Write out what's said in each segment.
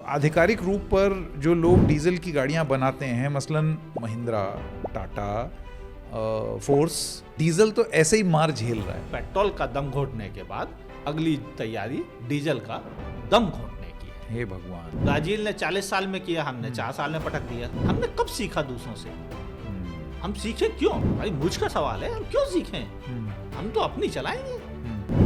आधिकारिक रूप पर जो लोग डीजल की गाड़ियां बनाते हैं, मसलन महिंद्रा, टाटा, फोर्स, डीजल तो ऐसे ही मार झेल रहा है। पेट्रोल का दम घोटने के बाद अगली तैयारी डीजल का दम घोटने की है। हे भगवान। ब्राजील ने 40 साल में किया, हमने 4 साल में पटक दिया। हमने कब सीखा दूसरों से? हम सीखे क्यों? भाई मुझ का सवाल है, हम क्यों सीखें? हम तो अपनी चलाएंगे।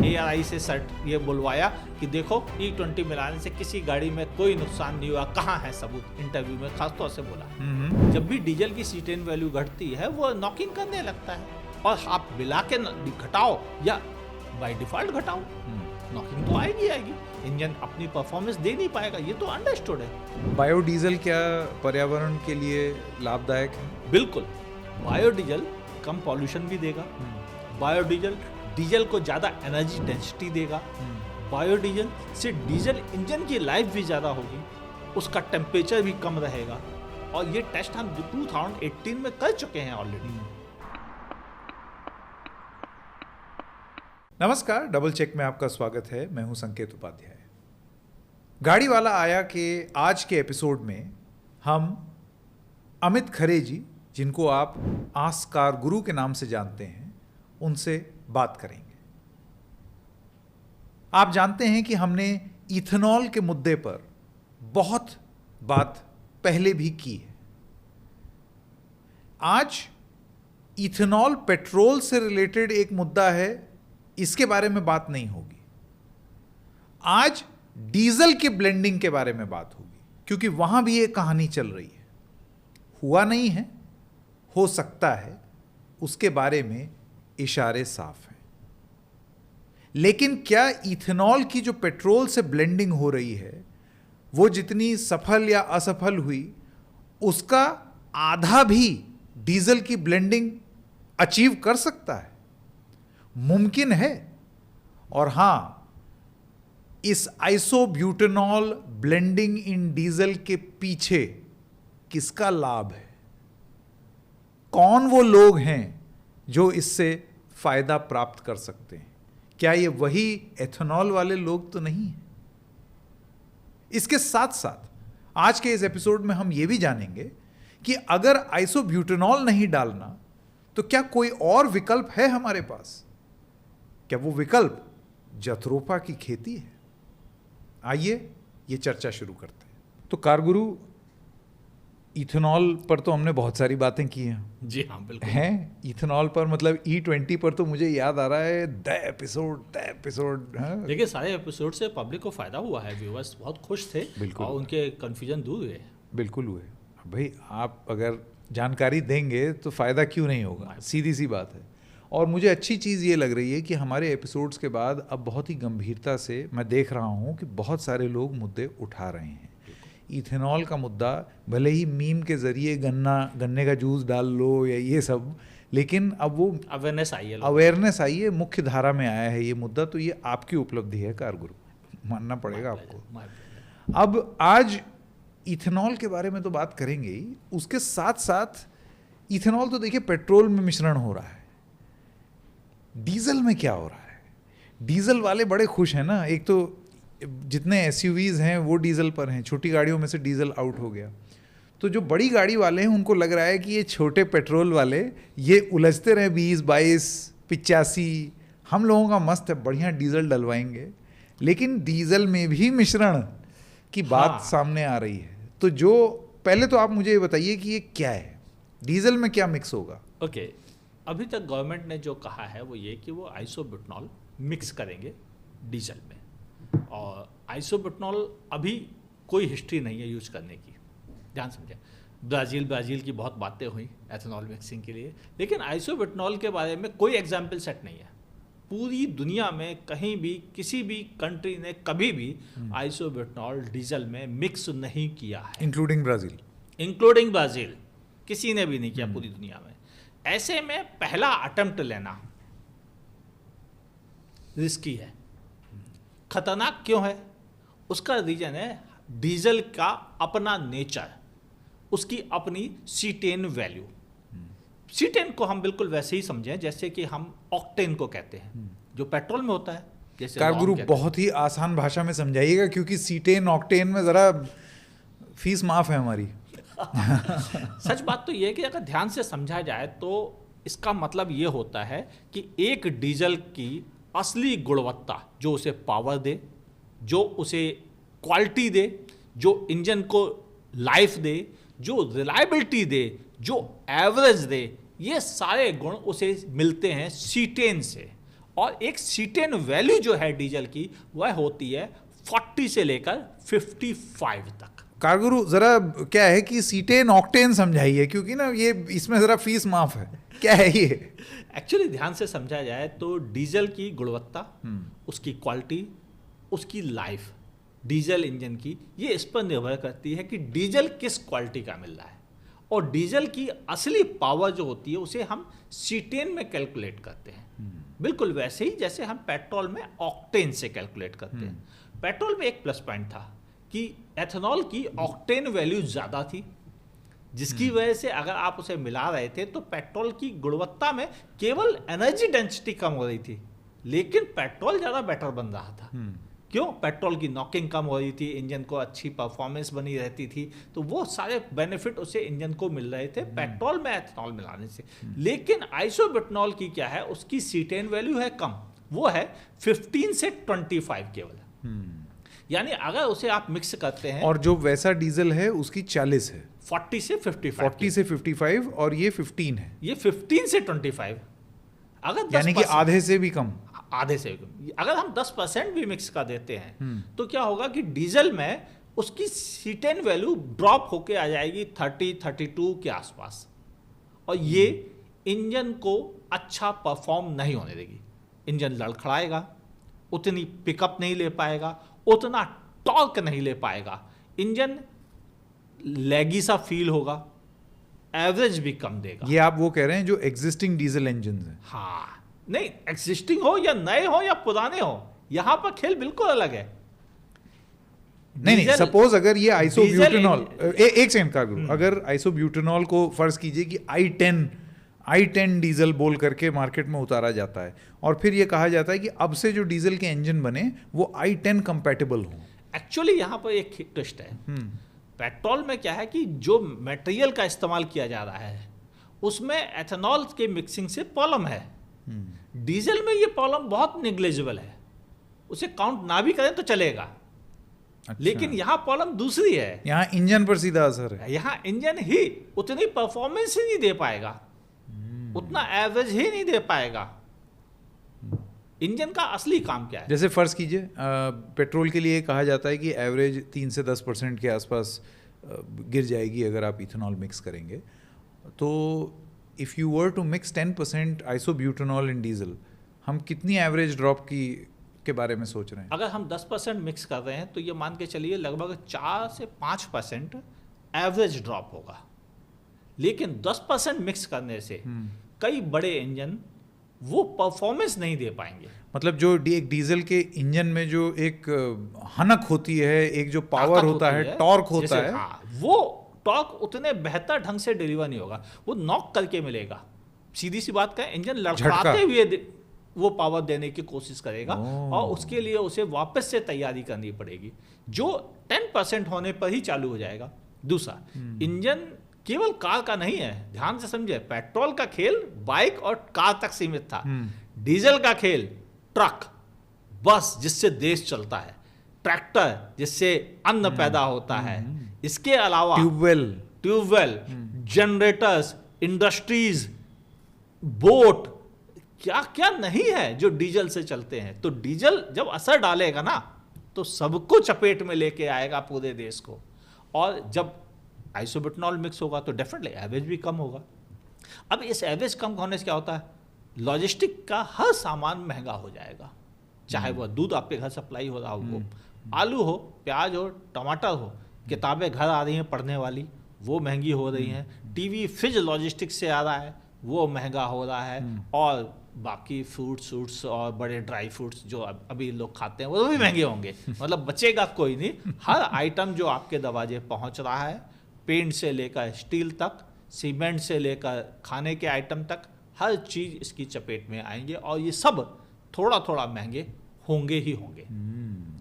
ARI से सर्ट ये बुलवाया कि देखो E20 मिलाने से किसी गाड़ी में कोई नुकसान नहीं हुआ, कहाँ है सबूत? इंटरव्यू में खास तौर से बोला। जब भी डीजल की C10 वैल्यू घटती है वो नॉकिंग करने लगता है, और आप मिला के घटाओ या बाय डिफॉल्ट घटाओ, नॉकिंग तो आएगी। इंजन अपनी परफॉर्मेंस दे नहीं पाएगा, ये तो अंडरस्टूड है। बायोडीजल क्या पर्यावरण के लिए लाभदायक है? बिल्कुल। बायोडीजल कम पॉल्यूशन भी देगा। बायोडीजल डीजल को ज़्यादा एनर्जी डेंसिटी देगा। बायोडीजल से डीजल इंजन की लाइफ भी ज़्यादा होगी, उसका टेम्परेचर भी कम रहेगा, और ये टेस्ट हम 2018 में कर चुके हैं ऑलरेडी। नमस्कार, डबल चेक में आपका स्वागत है। मैं हूं संकेत उपाध्याय। गाड़ी वाला आया के आज के एपिसोड में हम अमित खरे जी, जिनको आप आस्क कार गुरु के नाम से जानते हैं, उनसे बात करेंगे। आप जानते हैं कि हमने इथेनॉल के मुद्दे पर बहुत बात पहले भी की है। आज इथेनॉल पेट्रोल से रिलेटेड एक मुद्दा है, इसके बारे में बात नहीं होगी। आज डीजल के ब्लेंडिंग के बारे में बात होगी, क्योंकि वहां भी एक कहानी चल रही है। हुआ नहीं है, हो सकता है, उसके बारे में इशारे साफ हैं। लेकिन क्या इथेनॉल की जो पेट्रोल से ब्लेंडिंग हो रही है, वो जितनी सफल या असफल हुई, उसका आधा भी डीजल की ब्लेंडिंग अचीव कर सकता है? मुमकिन है। और हां, इस आइसोब्यूटेनॉल ब्लेंडिंग इन डीजल के पीछे किसका लाभ है? कौन वो लोग हैं जो इससे फायदा प्राप्त कर सकते हैं? क्या ये वही एथेनॉल वाले लोग तो नहीं है? इसके साथ साथ आज के इस एपिसोड में हम ये भी जानेंगे कि अगर आइसोब्यूटेनॉल नहीं डालना तो क्या कोई और विकल्प है हमारे पास? क्या वो विकल्प जथरोपा की खेती है? आइए ये चर्चा शुरू करते हैं। तो कारगुरु, इथेनॉल पर तो हमने बहुत सारी बातें की हैं। जी हाँ, बिल्कुल हैं। इथेनॉल पर मतलब E20 पर तो मुझे याद आ रहा है द एपिसोड। देखिए, सारे एपिसोड से पब्लिक को फायदा हुआ है, व्यूअर्स बहुत खुश थे और उनके कंफ्यूजन दूर हुए। बिल्कुल हुए। भाई आप अगर जानकारी देंगे तो फायदा क्यों नहीं होगा, सीधी सी बात है। और मुझे अच्छी चीज़ ये लग रही है कि हमारे एपिसोड्स के बाद अब बहुत ही गंभीरता से मैं देख रहा हूँ कि बहुत सारे लोग मुद्दे उठा रहे हैं। इथेनॉल का मुद्दा भले ही मीम के जरिए गन्ने का जूस डाल लो या ये सब, लेकिन अब वो अवेयरनेस आई है, मुख्य धारा में आया है ये मुद्दा। तो ये आपकी उपलब्धि है कारगुरु, मानना पड़ेगा आपको। अब आज इथेनॉल के बारे में तो बात करेंगे ही, उसके साथ साथ इथेनॉल तो देखिए पेट्रोल में मिश्रण हो रहा है, डीजल में क्या हो रहा है? डीजल वाले बड़े खुश हैं ना। एक तो जितने SUVs हैं वो डीजल पर हैं, छोटी गाड़ियों में से डीजल आउट हो गया। तो जो बड़ी गाड़ी वाले हैं उनको लग रहा है कि ये छोटे पेट्रोल वाले ये उलझते रहे 20, 22, 85, हम लोगों का मस्त है, बढ़िया डीजल डलवाएंगे। लेकिन डीजल में भी मिश्रण की बात सामने आ रही है। तो जो पहले तो आप मुझे ये बताइए कि ये क्या है, डीजल में क्या मिक्स होगा? ओके, अभी तक गवर्नमेंट ने जो कहा है वो ये कि वो आइसोब्यूटेनॉल मिक्स करेंगे डीजल में, और आइसोब्यूटेनॉल अभी कोई हिस्ट्री नहीं है यूज करने की, ध्यान समझें। ब्राज़ील की बहुत बातें हुई एथेनॉल मिक्सिंग के लिए, लेकिन आइसोब्यूटेनॉल के बारे में कोई एग्जाम्पल सेट नहीं है। पूरी दुनिया में कहीं भी किसी भी कंट्री ने कभी भी आइसोब्यूटेनॉल डीजल में मिक्स नहीं किया है, इंक्लूडिंग ब्राज़ील किसी ने भी नहीं किया पूरी दुनिया में। ऐसे में पहला अटेम्प्ट लेना रिस्की है। खतरनाक क्यों है? उसका रीजन है डीजल का अपना नेचर, उसकी अपनी C10 वैल्यू। C10 को हम बिल्कुल वैसे ही समझें जैसे कि हम ऑक्टेन को कहते हैं, जो पेट्रोल में होता है। जैसे कारगुरु बहुत ही आसान भाषा में समझाइएगा, क्योंकि C10 ऑक्टेन में ज़रा फीस माफ है हमारी। सच बात तो ये है कि अगर ध्यान से समझा जाए तो इसका मतलब ये होता है कि एक डीजल की असली गुणवत्ता जो उसे पावर दे, जो उसे क्वालिटी दे, जो इंजन को लाइफ दे, जो रिलायबिलिटी दे, जो एवरेज दे, ये सारे गुण उसे मिलते हैं सीटेन से। और एक सीटेन वैल्यू जो है डीजल की वह होती है 40 से लेकर 55 तक। कारगुरु जरा क्या है कि सीटेन ऑक्टेन समझाइए, क्योंकि ना ये इसमें जरा फीस माफ है, क्या है ये? एक्चुअली ध्यान से समझा जाए तो डीजल की गुणवत्ता, उसकी क्वालिटी, उसकी लाइफ, डीजल इंजन की, ये इस पर निर्भर करती है कि डीजल किस क्वालिटी का मिल रहा है। और डीजल की असली पावर जो होती है उसे हम सीटेन में कैलकुलेट करते हैं, बिल्कुल वैसे ही जैसे हम पेट्रोल में ऑक्टेन से कैलकुलेट करते हैं। पेट्रोल में एक प्लस पॉइंट था कि एथेनॉल की ऑक्टेन वैल्यू ज़्यादा थी, जिसकी वजह से अगर आप उसे मिला रहे थे तो पेट्रोल की गुणवत्ता में केवल एनर्जी डेंसिटी कम हो रही थी, लेकिन पेट्रोल ज़्यादा बेटर बन रहा था। क्यों? पेट्रोल की नॉकिंग कम हो रही थी, इंजन को अच्छी परफॉर्मेंस बनी रहती थी, तो वो सारे बेनिफिट उसे इंजन को मिल रहे थे पेट्रोल में एथेनॉल मिलाने से। लेकिन आइसोब्यूटेनॉल की क्या है, उसकी सीटेन वैल्यू है कम, वो है 15 से 25 केवल। यानी अगर उसे आप मिक्स करते हैं, और जो वैसा डीजल है उसकी 40 है, 40 से 55, 40 से 55, और ये 15 है, ये 15 से 25। अगर यानी कि आधे से भी कम। आधे से अगर हम 10% भी मिक्स कर देते हैं तो क्या होगा कि डीजल में उसकी सीटेन वैल्यू ड्रॉप होके आ जाएगी 30-32 के आसपास, और ये इंजन को अच्छा परफॉर्म नहीं होने देगी। इंजन लड़खड़ाएगा, उतनी पिकअप नहीं ले पाएगा, उतना टॉर्क नहीं ले पाएगा, इंजन लैगी सा फील होगा, एवरेज भी कम देगा। ये आप वो कह रहे हैं जो एग्जिस्टिंग डीजल इंजन है? हाँ, नहीं, एग्जिस्टिंग हो या नए हो या पुराने हो, यहां पर खेल बिल्कुल अलग है। नहीं, सपोज अगर ये आइसोब्यूटेनॉल, एक सेकंड का गुरु, अगर आइसोब्यूटेनॉल को फर्ज कीजिए कि I10 डीजल बोल करके मार्केट में उतारा जाता है, और फिर ये कहा जाता है कि अब से जो डीजल के इंजन बने वो I10 कंपैटिबल हो। एक्चुअली यहां पर एक ट्विस्ट है। पेट्रोल में क्या है कि जो मटेरियल का इस्तेमाल किया जा रहा है उसमें एथेनॉल के मिक्सिंग से प्रॉब्लम है। डीजल में ये प्रॉब्लम बहुत निग्लेजिबल है, उसे काउंट ना भी करें तो चलेगा। अच्छा। लेकिन यहाँ प्रॉब्लम दूसरी है, यहाँ इंजन पर सीधा असर है। यहाँ इंजन ही उतनी परफॉर्मेंस ही नहीं दे पाएगा, उतना एवरेज ही नहीं दे पाएगा। इंजन का असली काम क्या है? जैसे फर्ज कीजिए पेट्रोल के लिए कहा जाता है कि एवरेज 3 से 10% के आसपास गिर जाएगी अगर आप इथेनॉल मिक्स करेंगे। तो if you were to mix 10% isobutanol in diesel, हम कितनी एवरेज ड्रॉप के बारे में सोच रहे हैं? अगर हम 10% मिक्स कर रहे हैं तो ये मान के चलिए लगभग 4 से 5% एवरेज ड्रॉप होगा। लेकिन 10% मिक्स करने से कई बड़े इंजन वो परफॉर्मेंस नहीं दे पाएंगे। मतलब जो एक डीजल के इंजन में जो एक हनक होती है, एक जो पावर होता है, टॉर्क होता है, हाँ, वो टॉर्क उतने बेहतर ढंग से डिलीवर नहीं होगा, वो नॉक करके मिलेगा। सीधी सी बात कहें, इंजन लड़खड़ाते हुए वो पावर देने की कोशिश करेगा, और उसके लिए उसे वापस से तैयारी करनी पड़ेगी, जो 10% होने पर ही चालू हो जाएगा। दूसरा, इंजन केवल कार का नहीं है, ध्यान से समझे। पेट्रोल का खेल बाइक और कार तक सीमित था, डीजल का खेल ट्रक, बस जिससे देश चलता है, ट्रैक्टर जिससे अन्न पैदा होता है, इसके अलावा ट्यूबवेल, जनरेटर्स, इंडस्ट्रीज, बोट, क्या क्या नहीं है जो डीजल से चलते हैं। तो डीजल जब असर डालेगा ना तो सबको चपेट में लेके आएगा, पूरे देश को। और जब आइसोब्यूटेनॉल मिक्स होगा तो डेफिनेटली एवरेज भी कम होगा। अब इस एवरेज कम होने से क्या होता है, लॉजिस्टिक का हर सामान महंगा हो जाएगा, चाहे वह दूध आपके घर सप्लाई हो रहा हो, आलू हो, प्याज हो, टमाटर हो, किताबें घर आ रही हैं पढ़ने वाली, वो महंगी हो रही हैं, टीवी फ्रिज लॉजिस्टिक से आ रहा है, वो महंगा हो रहा है, और बाकी फ्रूट्स और बड़े ड्राई फ्रूट्स जो अभी लोग खाते हैं वो भी महंगे होंगे। मतलब बचेगा कोई नहीं। हर आइटम जो आपके दरवाजे पहुंच रहा है, पेंट से लेकर स्टील तक, सीमेंट से लेकर खाने के आइटम तक, हर चीज़ इसकी चपेट में आएंगे, और ये सब थोड़ा थोड़ा महंगे होंगे ही होंगे।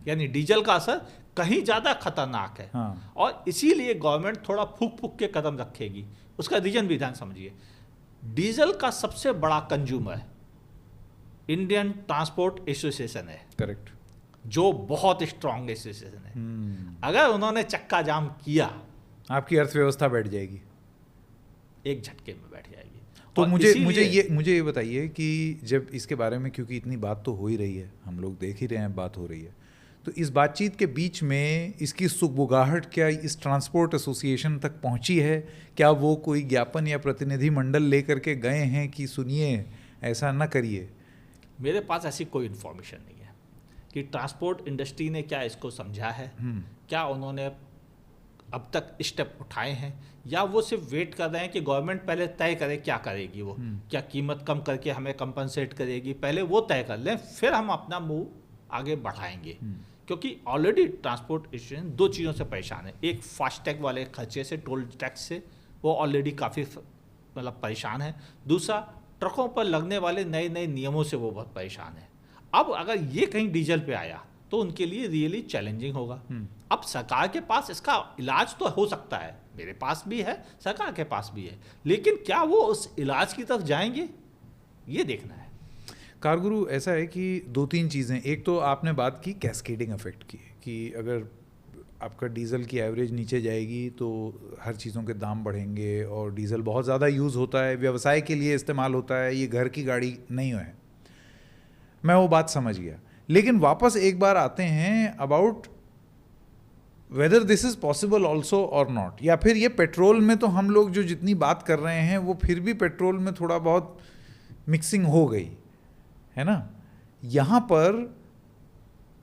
यानी डीजल का असर कहीं ज़्यादा खतरनाक है। हाँ। और इसीलिए गवर्नमेंट थोड़ा फूक के कदम रखेगी। उसका रीजन भी ध्यान समझिए। डीजल का सबसे बड़ा कंज्यूमर इंडियन ट्रांसपोर्ट एसोसिएशन है। करेक्ट। जो बहुत स्ट्रांग एसोसिएशन है। अगर उन्होंने चक्का जाम किया, आपकी अर्थव्यवस्था बैठ जाएगी, एक झटके में बैठ जाएगी। तो मुझे ये बताइए कि जब इसके बारे में, क्योंकि इतनी बात तो हो ही रही है, हम लोग देख ही रहे हैं, बात हो रही है, तो इस बातचीत के बीच में इसकी सुगबुगाहट क्या इस ट्रांसपोर्ट एसोसिएशन तक पहुंची है? क्या वो कोई ज्ञापन या प्रतिनिधि मंडल लेकर के गए हैं कि सुनिए ऐसा ना करिए? मेरे पास ऐसी कोई इन्फॉर्मेशन नहीं है कि ट्रांसपोर्ट इंडस्ट्री ने क्या इसको समझा है, क्या उन्होंने अब तक स्टेप उठाए हैं, या वो सिर्फ वेट कर रहे हैं कि गवर्नमेंट पहले तय करे क्या करेगी, वो क्या कीमत कम करके हमें कंपनसेट करेगी, पहले वो तय कर लें, फिर हम अपना मुंह आगे बढ़ाएंगे। क्योंकि ऑलरेडी ट्रांसपोर्ट इंडस्ट्री दो चीज़ों से परेशान है। एक फास्टैग वाले खर्चे से, टोल टैक्स से वो ऑलरेडी काफ़ी मतलब परेशान है। दूसरा, ट्रकों पर लगने वाले नए नए नियमों से वो बहुत परेशान है। अब अगर ये कहीं डीजल पे आया तो उनके लिए रियली चैलेंजिंग होगा। अब सरकार के पास इसका इलाज तो हो सकता है, मेरे पास भी है, सरकार के पास भी है, लेकिन क्या वो उस इलाज की तरफ जाएंगे, ये देखना है। कारगुरु, ऐसा है कि दो तीन चीज़ें, एक तो आपने बात की कैस्केडिंग इफेक्ट की, कि अगर आपका डीज़ल की एवरेज नीचे जाएगी तो हर चीज़ों के दाम बढ़ेंगे, और डीज़ल बहुत ज़्यादा यूज़ होता है, व्यवसाय के लिए इस्तेमाल होता है, ये घर की गाड़ी नहीं है। मैं वो बात समझ गया, लेकिन वापस एक बार आते हैं about whether this is possible also और नॉट, या फिर ये पेट्रोल में तो हम लोग जो जितनी बात कर रहे हैं वो फिर भी पेट्रोल में थोड़ा बहुत मिक्सिंग हो गई है ना। यहाँ पर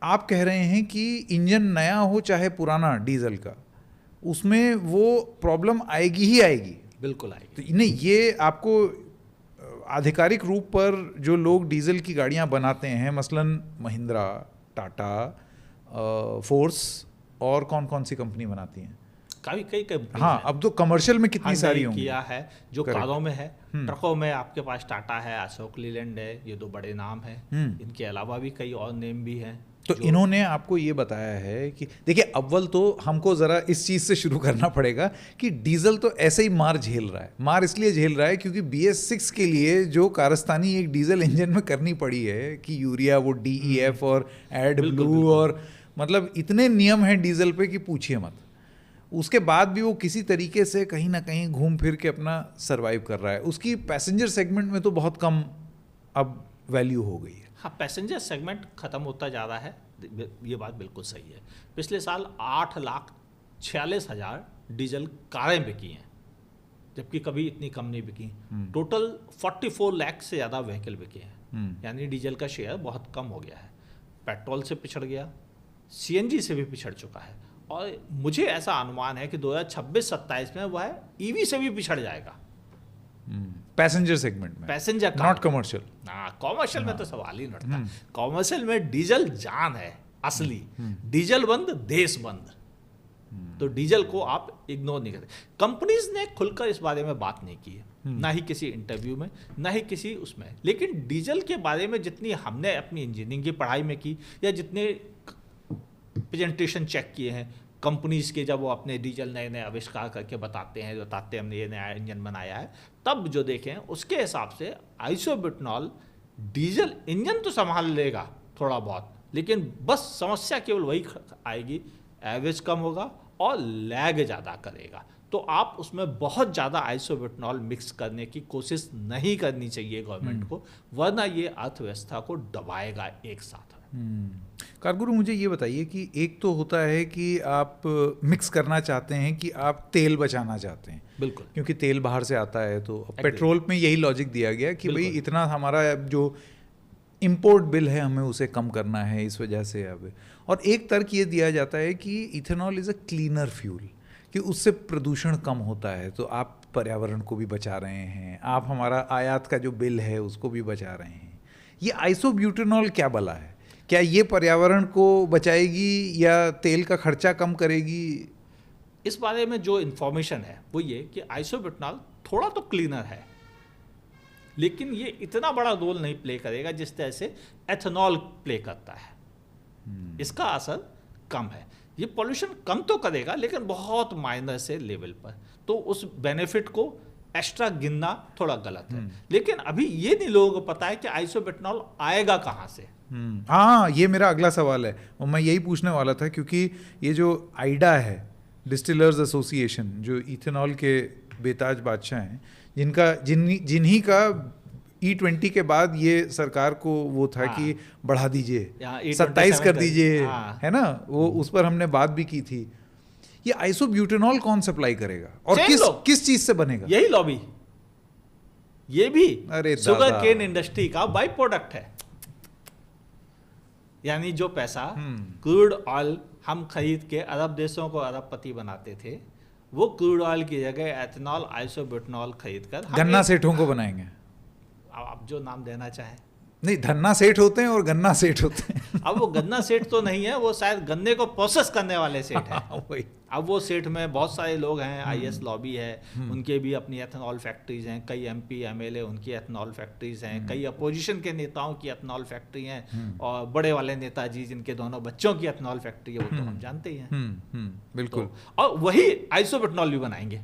आप कह रहे हैं कि इंजन नया हो चाहे पुराना डीजल का, उसमें वो प्रॉब्लम आएगी ही आएगी। बिल्कुल आएगी। तो नहीं, ये आपको आधिकारिक रूप पर जो लोग डीजल की गाड़ियां बनाते हैं, मसलन महिंद्रा, टाटा, फोर्स, और कौन कौन सी कंपनी बनाती हैं? कई कंपनी। हाँ, अब तो कमर्शियल में कितनी सारी होंगी। किया है जो कारों में है, ट्रकों में आपके पास टाटा है, अशोक लीलैंड है, ये दो बड़े नाम हैं। इनके अलावा भी कई और नेम भी हैं। तो इन्होंने आपको ये बताया है कि देखिए, अव्वल तो हमको ज़रा इस चीज़ से शुरू करना पड़ेगा कि डीजल तो ऐसे ही मार झेल रहा है। मार इसलिए झेल रहा है क्योंकि BS6 के लिए जो कारस्तानी एक डीजल इंजन में करनी पड़ी है कि यूरिया, वो DEF और एड ब्लू, और मतलब इतने नियम हैं डीजल पे कि पूछिए मत। उसके बाद भी वो किसी तरीके से कहीं ना कहीं घूम फिर के अपना सर्वाइव कर रहा है। उसकी पैसेंजर सेगमेंट में तो बहुत कम अब वैल्यू हो गई है। हाँ, पैसेंजर सेगमेंट ख़त्म होता जा रहा है, ये बात बिल्कुल सही है। पिछले साल 8,46,000 डीजल कारें बिकी हैं, जबकि कभी इतनी कम नहीं बिकी। टोटल 44 लाख से ज़्यादा व्हीकल बिके हैं, यानी डीजल का शेयर बहुत कम हो गया है। पेट्रोल से पिछड़ गया, CNG से भी पिछड़ चुका है, और मुझे ऐसा अनुमान है कि 2026-27 में वह EV से भी पिछड़ जाएगा। पैसेंजर सेगमेंट में, पैसेंजर नॉट कमर्शियल। हाँ, कॉमर्शियल में तो सवाल ही नहीं उठता। कॉमर्शियल में डीजल जान है असली। डीजल बंद देश बंद। तो डीजल को आप इग्नोर नहीं करते। कंपनीज ने खुलकर इस बारे में बात नहीं की है, ना ही किसी इंटरव्यू में, ना ही किसी उसमें। लेकिन डीजल के बारे में जितनी हमने अपनी इंजीनियरिंग की पढ़ाई में की, या जितने प्रेजेंटेशन चेक किए हैं कंपनीज के, जब वो अपने डीजल नए नए आविष्कार करके बताते हैं हमने ये नया इंजन बनाया है, तब जो देखें उसके हिसाब से आइसोब्यूटेनॉल डीजल इंजन तो संभाल लेगा थोड़ा बहुत, लेकिन बस समस्या केवल वही आएगी, एवरेज कम होगा और लैग ज़्यादा करेगा। तो आप उसमें बहुत ज़्यादा आइसोब्यूटेनॉल मिक्स करने की कोशिश नहीं करनी चाहिए गवर्नमेंट को, वरना ये अर्थव्यवस्था को दबाएगा एक साथ। कारगुरु, मुझे ये बताइए कि एक तो होता है कि आप मिक्स करना चाहते हैं कि आप तेल बचाना चाहते हैं, बिल्कुल, क्योंकि तेल बाहर से आता है, तो पेट्रोल में यही लॉजिक दिया गया कि भाई इतना हमारा जो इंपोर्ट बिल है हमें उसे कम करना है, इस वजह से अब। और एक तर्क ये दिया जाता है कि ethanol is a cleaner fuel, कि उससे प्रदूषण कम होता है, तो आप पर्यावरण को भी बचा रहे हैं, आप हमारा आयात का जो बिल है उसको भी बचा रहे हैं। ये आइसोब्यूटेनॉल क्या भला है? क्या ये पर्यावरण को बचाएगी या तेल का खर्चा कम करेगी? इस बारे में जो इन्फॉर्मेशन है वो ये कि आइसोब्यूटेनॉल थोड़ा तो क्लीनर है, लेकिन ये इतना बड़ा रोल नहीं प्ले करेगा जिस तरह से एथेनॉल प्ले करता है। इसका असर कम है। ये पॉल्यूशन कम तो करेगा लेकिन बहुत माइनर से लेवल पर, तो उस बेनिफिट को एक्स्ट्रा गिनना थोड़ा गलत है। लेकिन अभी ये नहीं लोगों को पता है कि आइसोब्यूटेनॉल आएगा कहाँ से। हाँ, ये मेरा अगला सवाल है और मैं यही पूछने वाला था, क्योंकि ये जो आइडा है, डिस्टिलर्स एसोसिएशन, जो इथेनॉल के बेताज बादशाह हैं, जिन्हीं का E20 के बाद ये सरकार को वो था कि बढ़ा दीजिए, 27 कर दीजिए, है ना, वो उस पर हमने बात भी की थी। ये आइसोब्यूटेनॉल कौन सप्लाई करेगा और किस चीज से बनेगा? यही लॉबी, ये भी अरे शुगर केन इंडस्ट्री का बाई प्रोडक्ट है। यानी जो पैसा क्रूड ऑयल हम खरीद के अरब देशों को अरबपति बनाते थे, वो क्रूड ऑयल की जगह एथेनॉल आइसोब्यूटेनॉल खरीद कर गन्ना सेठों को बनाएंगे। आप जो नाम देना चाहें। नहीं, धन्ना सेठ होते हैं और गन्ना सेठ होते हैं। अब वो गन्ना सेठ तो नहीं है, वो शायद गन्ने को प्रोसेस करने वाले सेठ है। वही। अब वो सेठ में बहुत सारे लोग हैं, आईएस लॉबी है, उनके भी अपनी एथेनॉल फैक्ट्रीज हैं, कई एमपी एमएलए उनकी एथेनॉल फैक्ट्रीज हैं, कई अपोजिशन के नेताओं की एथेनॉल फैक्ट्री हैं, और बड़े वाले नेताजी जिनके दोनों बच्चों की एथेनॉल फैक्ट्री है, वो तो हम जानते ही हैं। बिल्कुल। तो, और वही आइसोब्यूटेनॉल भी बनाएंगे।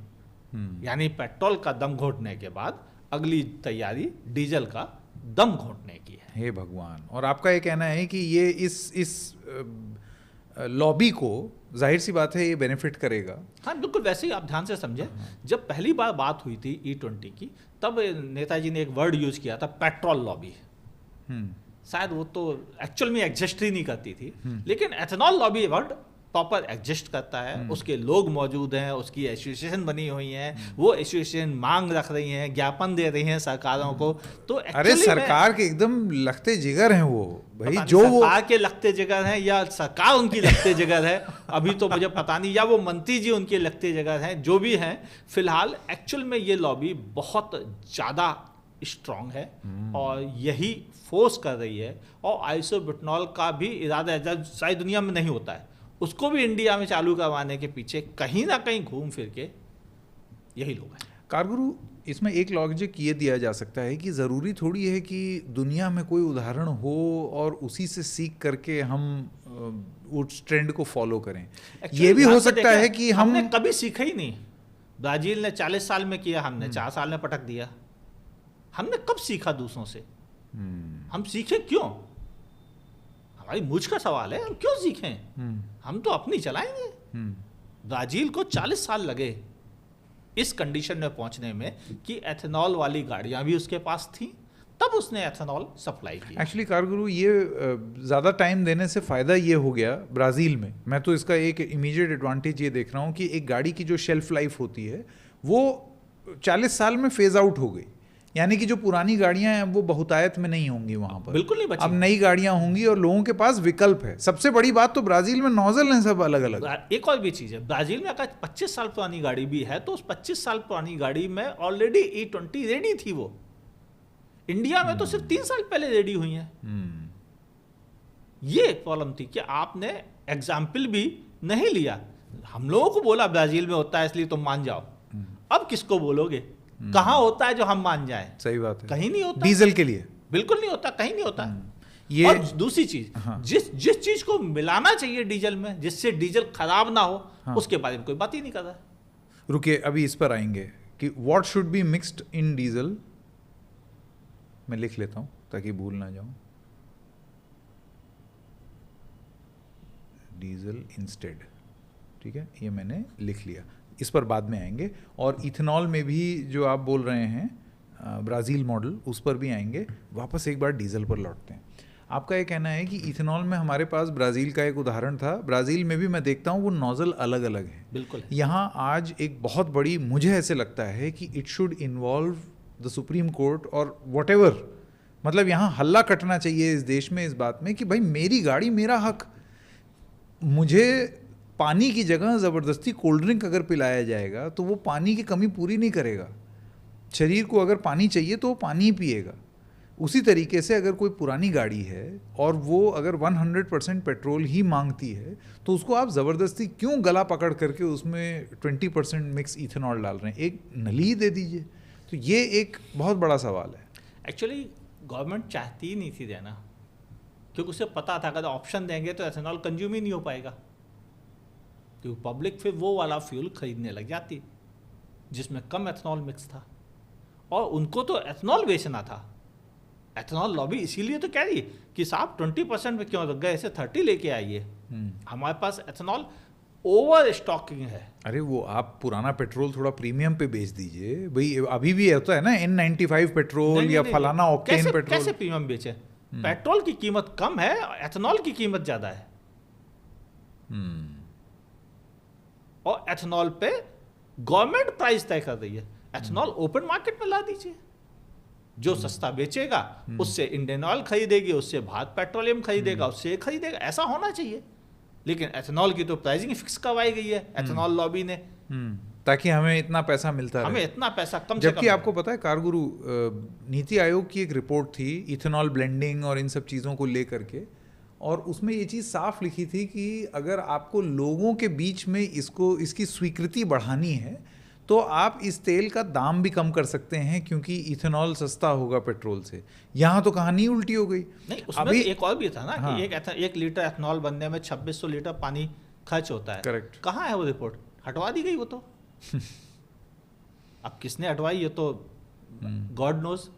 यानी पेट्रोल का दम घोटने के बाद अगली तैयारी डीजल का दम घोटने की है। हे भगवान। और आपका ये कहना है कि ये इस लॉबी को, जाहिर सी बात है, ये बेनिफिट करेगा। हाँ बिल्कुल, वैसे ही आप ध्यान से समझे, जब पहली बार बात हुई थी E20 की, तब नेताजी ने एक वर्ड यूज किया था, पेट्रोल लॉबी। शायद वो तो एक्चुअल में एग्जिस्ट ही नहीं करती थी, लेकिन ethanol lobby word proper exist करता है, उसके लोग मौजूद हैं, उसकी एसोसिएशन बनी हुई है, वो एसोसिएशन मांग रख रही हैं, ज्ञापन दे रही हैं सरकारों को। तो अरे सरकार के एकदम लगते जिगर हैं वो भाई, जो सरकार के लगते जिगर हैं या सरकार उनकी लगते जिगर है, अभी तो मुझे पता नहीं, या वो मंत्री जी उनके लगते जिगर हैं, जो भी हैं। फिलहाल एक्चुअल में ये लॉबी बहुत ज़्यादा स्ट्रांग है और यही फोर्स कर रही है। और आइसोब्यूटेनॉल का भी इरादा सारी दुनिया में नहीं होता है, उसको भी इंडिया में चालू करवाने के पीछे कहीं ना कहीं घूम फिर के यही लोग हैं। कारगुरु, इसमें एक लॉजिक ये दिया जा सकता है कि ज़रूरी थोड़ी है कि दुनिया में कोई उदाहरण हो और उसी से सीख करके हम उस ट्रेंड को फॉलो करें। ये भी हो सकता है कि हमने कभी सीखा ही नहीं। ब्राजील ने 40 साल में किया, हमने 4 साल में पटक दिया। हमने कब सीखा दूसरों से? हम सीखे क्यों? हमारी मुझ का सवाल है, हम क्यों सीखें? हम तो अपनी चलाएंगे। ब्राजील को 40 साल लगे इस कंडीशन में पहुंचने में कि एथेनॉल वाली गाड़ियां भी उसके पास थी, तब उसने एथेनॉल सप्लाई की। एक्चुअली कारगुरु, ये ज़्यादा टाइम देने से फ़ायदा ये हो गया ब्राज़ील में, मैं तो इसका एक इमीडिएट एडवांटेज ये देख रहा हूँ कि एक गाड़ी की जो शेल्फ लाइफ होती है वो 40 साल में फेज आउट हो गई। यानी कि जो पुरानी गाड़ियां हैं वो बहुतायत में नहीं होंगी वहां पर, बिल्कुल नहीं बची। अब नई गाड़ियां होंगी और लोगों के पास विकल्प है। सबसे बड़ी बात तो ब्राजील में नोजल हैं सब अलग अलग। एक और भी चीज़ है, ब्राजील में अगर 25 साल पुरानी गाड़ी भी है तो उस 25 साल पुरानी गाड़ी में ऑलरेडी E20 रेडी थी। वो इंडिया में तो सिर्फ 3 साल पहले रेडी हुई है। ये प्रॉब्लम थी कि आपने एग्जाम्पल भी नहीं लिया। हम लोगों को बोला ब्राजील में होता है इसलिए तुम मान जाओ, अब किसको बोलोगे? कहाँ होता है जो हम मान जाए? सही बात है, कहीं नहीं होता। डीजल के लिए बिल्कुल नहीं होता, कहीं नहीं होता। ये और दूसरी चीज, जिस चीज को मिलाना चाहिए डीजल में जिससे डीजल खराब ना हो, उसके बारे में कोई बात ही नहीं कर रहा। रुकिए, अभी इस पर आएंगे कि what should be mixed in diesel. मैं लिख लेता हूं ताकि भूल ना जाऊं। डीजल इंस्टेड, ठीक है, ये मैंने लिख लिया। इस पर बाद में आएंगे। और इथेनॉल में भी जो आप बोल रहे हैं ब्राज़ील मॉडल, उस पर भी आएंगे। वापस एक बार डीजल पर लौटते हैं। आपका ये कहना है कि इथेनॉल में हमारे पास ब्राज़ील का एक उदाहरण था, ब्राज़ील में भी मैं देखता हूँ वो नोज़ल अलग अलग है। बिल्कुल। यहाँ आज एक बहुत बड़ी, मुझे ऐसे लगता है कि it should involve the supreme court और व्हाटएवर, मतलब यहाँ हल्ला कटना चाहिए इस देश में इस बात में कि भाई मेरी गाड़ी मेरा हक। मुझे पानी की जगह ज़बरदस्ती कोल्ड ड्रिंक अगर पिलाया जाएगा तो वो पानी की कमी पूरी नहीं करेगा। शरीर को अगर पानी चाहिए तो वो पानी ही पिएगा। उसी तरीके से अगर कोई पुरानी गाड़ी है और वो अगर 100% पेट्रोल ही मांगती है तो उसको आप ज़बरदस्ती क्यों गला पकड़ करके उसमें 20% मिक्स इथेनॉल डाल रहे हैं? एक नली दे दीजिए। तो ये एक बहुत बड़ा सवाल है। एक्चुअली गवर्नमेंट चाहती ही नहीं थी देना, क्योंकि उसे पता था अगर ऑप्शन देंगे तो एथेनॉल कंज्यूम ही नहीं हो पाएगा। क्योंकि पब्लिक फिर वो वाला फ्यूल खरीदने लग जाती जिसमें कम एथनॉल मिक्स था, और उनको तो एथनॉल बेचना था। एथनॉल लॉबी इसीलिए तो कह रही है कि साहब 20% में क्यों गए, ऐसे 30 लेके आइए, हमारे पास एथनॉल ओवर स्टॉकिंग है। अरे वो आप पुराना पेट्रोल थोड़ा प्रीमियम पे बेच दीजिए भाई, अभी भी होता है ना N95 पेट्रोल या फलाना ऑक्टेन पेट्रोल। कैसे प्रीमियम बेचे? पेट्रोल की कीमत कम है, एथनॉल की कीमत ज्यादा है, और एथनॉल पे गवर्नमेंट प्राइस तय कर रही है। एथनॉल ओपन मार्केट में ला दीजिए, जो सस्ता बेचेगा उससे इंडियन ऑयल खरीदेगी, उससे भारत पेट्रोलियम खरीदेगा, उससे खरीदेगा, ऐसा होना चाहिए। लेकिन एथनॉल की तो प्राइसिंग फिक्स करवाई गई है एथनॉल लॉबी ने, ताकि हमें इतना पैसा मिलता है, हमें इतना पैसा कम से कम। जबकि आपको पता है कारगुरु नीति आयोग की एक रिपोर्ट थी इथेनॉल ब्लेंडिंग और इन सब चीज़ों को लेकर के, और उसमें ये चीज़ साफ लिखी थी कि अगर आपको लोगों के बीच में इसकी स्वीकृति बढ़ानी है तो आप इस तेल का दाम भी कम कर सकते हैं, क्योंकि इथेनॉल सस्ता होगा पेट्रोल से। यहाँ तो कहानी उल्टी हो गई। नहीं, उसमें अभी एक और भी था ना, हाँ, कि एक लीटर एथनॉल बनने में 2600 लीटर पानी खर्च होता है। करेक्ट। कहाँ है वो रिपोर्ट? हटवा दी गई वो तो। अब किसने हटवाई ये तो गॉड नोज।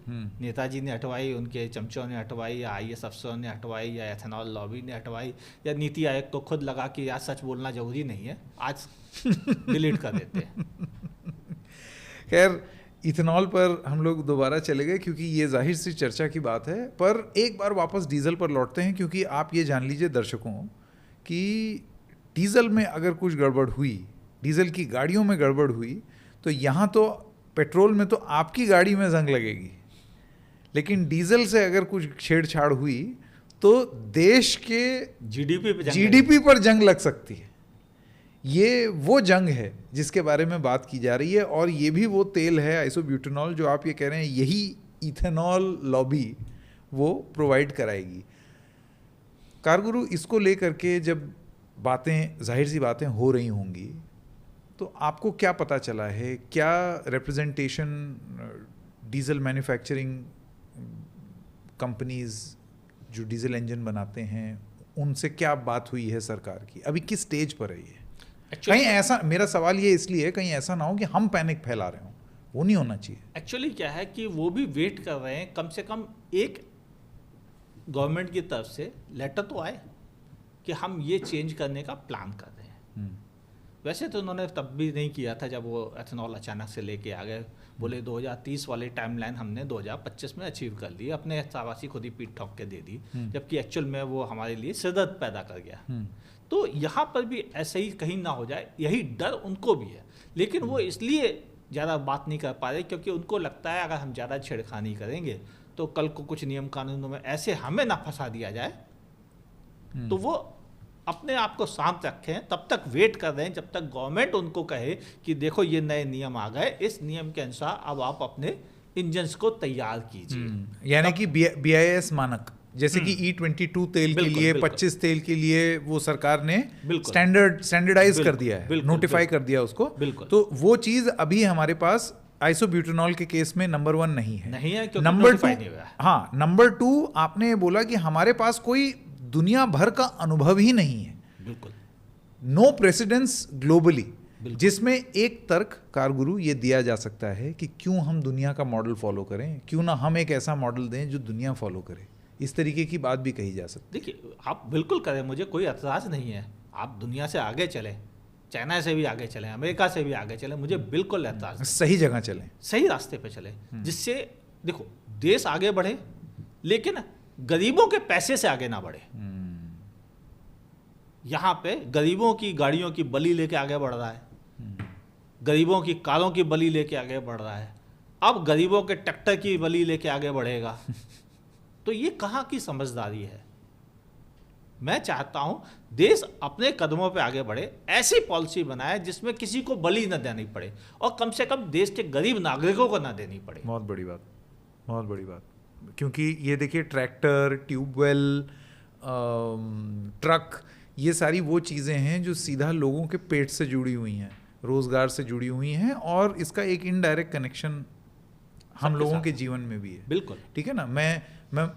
नेताजी ने हटवाई, उनके चमचों ने हटवाई, या IAS अफसरों ने हटवाई, या एथेनॉल लॉबी ने हटवाई, या नीति आयोग को खुद लगा कि यार सच बोलना जरूरी नहीं है, आज डिलीट कर देते हैं। खैर, इथेनॉल पर हम लोग दोबारा चले गए क्योंकि ये जाहिर सी चर्चा की बात है। पर एक बार वापस डीजल पर लौटते हैं, क्योंकि आप ये जान लीजिए दर्शकों कि डीजल में अगर कुछ गड़बड़ हुई, डीजल की गाड़ियों में गड़बड़ हुई, तो यहाँ तो पेट्रोल में तो आपकी गाड़ी में जंग लगेगी, लेकिन डीजल से अगर कुछ छेड़छाड़ हुई तो देश के जीडीपी पर जंग लग सकती है। ये वो जंग है जिसके बारे में बात की जा रही है, और ये भी वो तेल है आइसोब्यूटेनॉल जो आप ये कह रहे हैं यही इथेनॉल लॉबी वो प्रोवाइड कराएगी। कारगुरु, इसको लेकर के जब बातें, जाहिर सी बातें हो रही होंगी, तो आपको क्या पता चला है? क्या रिप्रेजेंटेशन डीजल मैन्युफैक्चरिंग कंपनीज जो डीजल इंजन बनाते हैं उनसे क्या बात हुई है सरकार की? अभी किस स्टेज पर है ये? कहीं ऐसा, मेरा सवाल ये इसलिए है कहीं ऐसा ना हो कि हम पैनिक फैला रहे हो, वो नहीं होना चाहिए। एक्चुअली क्या है कि वो भी वेट कर रहे हैं, कम से कम एक गवर्नमेंट की तरफ से लेटर तो आए कि हम ये चेंज करने का प्लान कर रहे हैं। वैसे तो उन्होंने तब भी नहीं किया था जब वो एथेनॉल अचानक से लेके आ गए, बोले 2030 वाली टाइमलाइन हमने 2025 में अचीव कर ली, अपने शाबाशी खुद ही पीठ ठोक के दे दी, जबकि एक्चुअल में वो हमारे लिए शिद्दत पैदा कर गया। तो यहाँ पर भी ऐसे ही कहीं ना हो जाए, यही डर उनको भी है, लेकिन वो इसलिए ज़्यादा बात नहीं कर पा रहे क्योंकि उनको लगता है अगर हम ज़्यादा छेड़खानी करेंगे तो कल को कुछ नियम कानूनों में ऐसे हमें ना फंसा दिया जाए, तो वो अपने आप को शांत रखें, तब तक वेट कर रहे हैं जब तक गवर्नमेंट उनको कहे कि देखो ये नए नियम आ गए, इस नियम के अनुसार अब आप अपने इंजन्स को तैयार कीजिए। यानी कि BIS मानक, जैसे कि E22 तेल के लिए, 25 तेल के लिए वो सरकार ने स्टैंडर्डाइज कर दिया है, नोटिफाई कर दिया उसको। तो वो चीज अभी हमारे पास आइसोब्यूटेनॉल के केस में नंबर 1 नहीं है क्योंकि नंबर 2, हाँ, नंबर 2 आपने बोला कि हमारे पास कोई दुनिया भर का अनुभव ही नहीं है, बिल्कुल नो प्रेसिडेंस ग्लोबली, जिसमें एक तर्क कारगुरु ये दिया जा सकता है कि क्यों हम दुनिया का मॉडल फॉलो करें, क्यों ना हम एक ऐसा मॉडल दें जो दुनिया फॉलो करे। इस तरीके की बात भी कही जा सकती है। देखिए, आप बिल्कुल करें, मुझे कोई एतराज़ नहीं है, आप दुनिया से आगे चलें, चाइना से भी आगे चलें, अमेरिका से भी आगे चलें, मुझे बिल्कुल एतराज़ नहीं। सही जगह चलें, सही रास्ते पे चलें, जिससे देखो देश आगे बढ़े, लेकिन गरीबों के पैसे से आगे ना बढ़े। यहाँ पे गरीबों की गाड़ियों की बलि लेके आगे बढ़ रहा है, गरीबों की कारों की बलि लेके आगे बढ़ रहा है, अब गरीबों के ट्रैक्टर की बलि लेके आगे बढ़ेगा। तो ये कहाँ की समझदारी है? मैं चाहता हूं देश अपने कदमों पे आगे बढ़े, ऐसी पॉलिसी बनाए जिसमें किसी को बलि न देनी पड़े, और कम से कम देश के गरीब नागरिकों को ना देनी पड़े। बहुत बड़ी बात, बहुत बड़ी बात। क्योंकि ये देखिए, ट्रैक्टर, ट्यूबवेल, ट्रक, ये सारी वो चीज़ें हैं जो सीधा लोगों के पेट से जुड़ी हुई हैं, रोज़गार से जुड़ी हुई हैं, और इसका एक इनडायरेक्ट कनेक्शन हम लोगों के जीवन में भी है। बिल्कुल ठीक है ना। मैं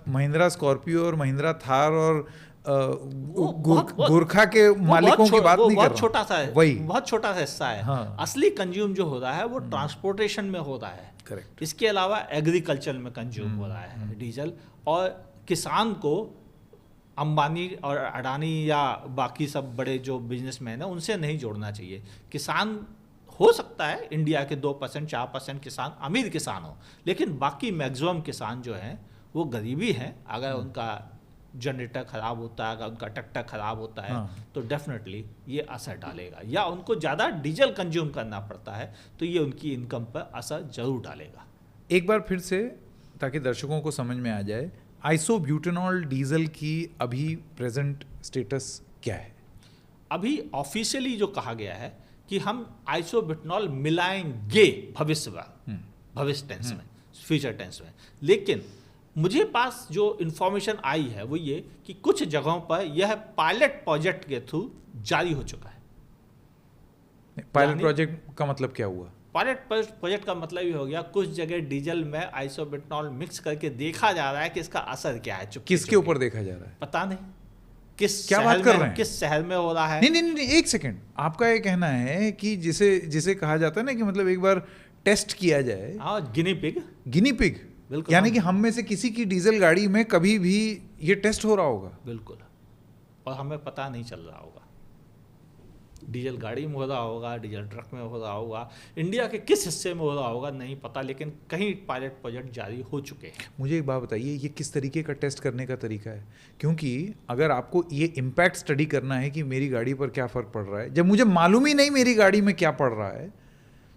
महिंद्रा स्कॉर्पियो और महिंद्रा थार और गोरखा के मालिकों की बात नहीं कर रहा, बहुत छोटा सा है, वही बहुत छोटा सा हिस्सा है। हाँ। असली कंज्यूम जो हो रहा है वो ट्रांसपोर्टेशन में हो रहा है। करेक्ट। इसके अलावा एग्रीकल्चर में कंज्यूम हो रहा है डीजल, और किसान को अंबानी और अडानी या बाकी सब बड़े जो बिजनेसमैन हैं उनसे नहीं जोड़ना चाहिए। किसान हो सकता है इंडिया के 2% 4% किसान अमीर किसान हो, लेकिन बाकी मैक्सिमम किसान जो हैं वो गरीबी हैं। अगर उनका जनरेटर ख़राब होता है, अगर उनका ट्रैक्टर ख़राब होता है, तो डेफिनेटली ये असर डालेगा, या उनको ज़्यादा डीजल कंज्यूम करना पड़ता है तो ये उनकी इनकम पर असर ज़रूर डालेगा। एक बार फिर से ताकि दर्शकों को समझ में आ जाए, आइसोब्यूटेनॉल डीजल की अभी प्रेजेंट स्टेटस क्या है? अभी ऑफिशियली जो कहा गया है कि हम आइसोब्यूटेनॉल मिलाएंगे भविष्य टेंस में, फ्यूचर टेंस में, लेकिन मुझे पास जो इंफॉर्मेशन आई है वो ये कि कुछ जगहों पर यह पायलट प्रोजेक्ट के थ्रू जारी हो चुका है। पायलट प्रोजेक्ट का मतलब क्या हुआ? पायलट प्रोजेक्ट का मतलब ये हो गया कुछ जगह डीजल में आइसोब्यूटेनॉल मिक्स करके देखा जा रहा है कि इसका असर क्या है। किसके ऊपर देखा जा रहा है? पता नहीं किस क्या बात कर रहे हैं? किस शहर में हो रहा है। नहीं, एक सेकंड, आपका ये कहना है कि जिसे कहा जाता है ना कि मतलब एक बार टेस्ट किया जाए। हाँ, गिनी पिग, बिल्कुल, यानी कि हम में से किसी की डीजल गाड़ी में कभी भी ये टेस्ट हो रहा होगा। बिल्कुल, और हमें पता नहीं चल रहा होगा। डीजल गाड़ी में हो रहा होगा, डीजल ट्रक में हो रहा होगा, इंडिया के किस हिस्से में हो रहा होगा नहीं पता, लेकिन कहीं पायलट प्रोजेक्ट जारी हो चुके हैं। मुझे एक बात बताइए, ये किस तरीके का टेस्ट करने का तरीका है? क्योंकि अगर आपको ये इम्पैक्ट स्टडी करना है कि मेरी गाड़ी पर क्या फ़र्क पड़ रहा है, जब मुझे मालूम ही नहीं मेरी गाड़ी में क्या पड़ रहा है,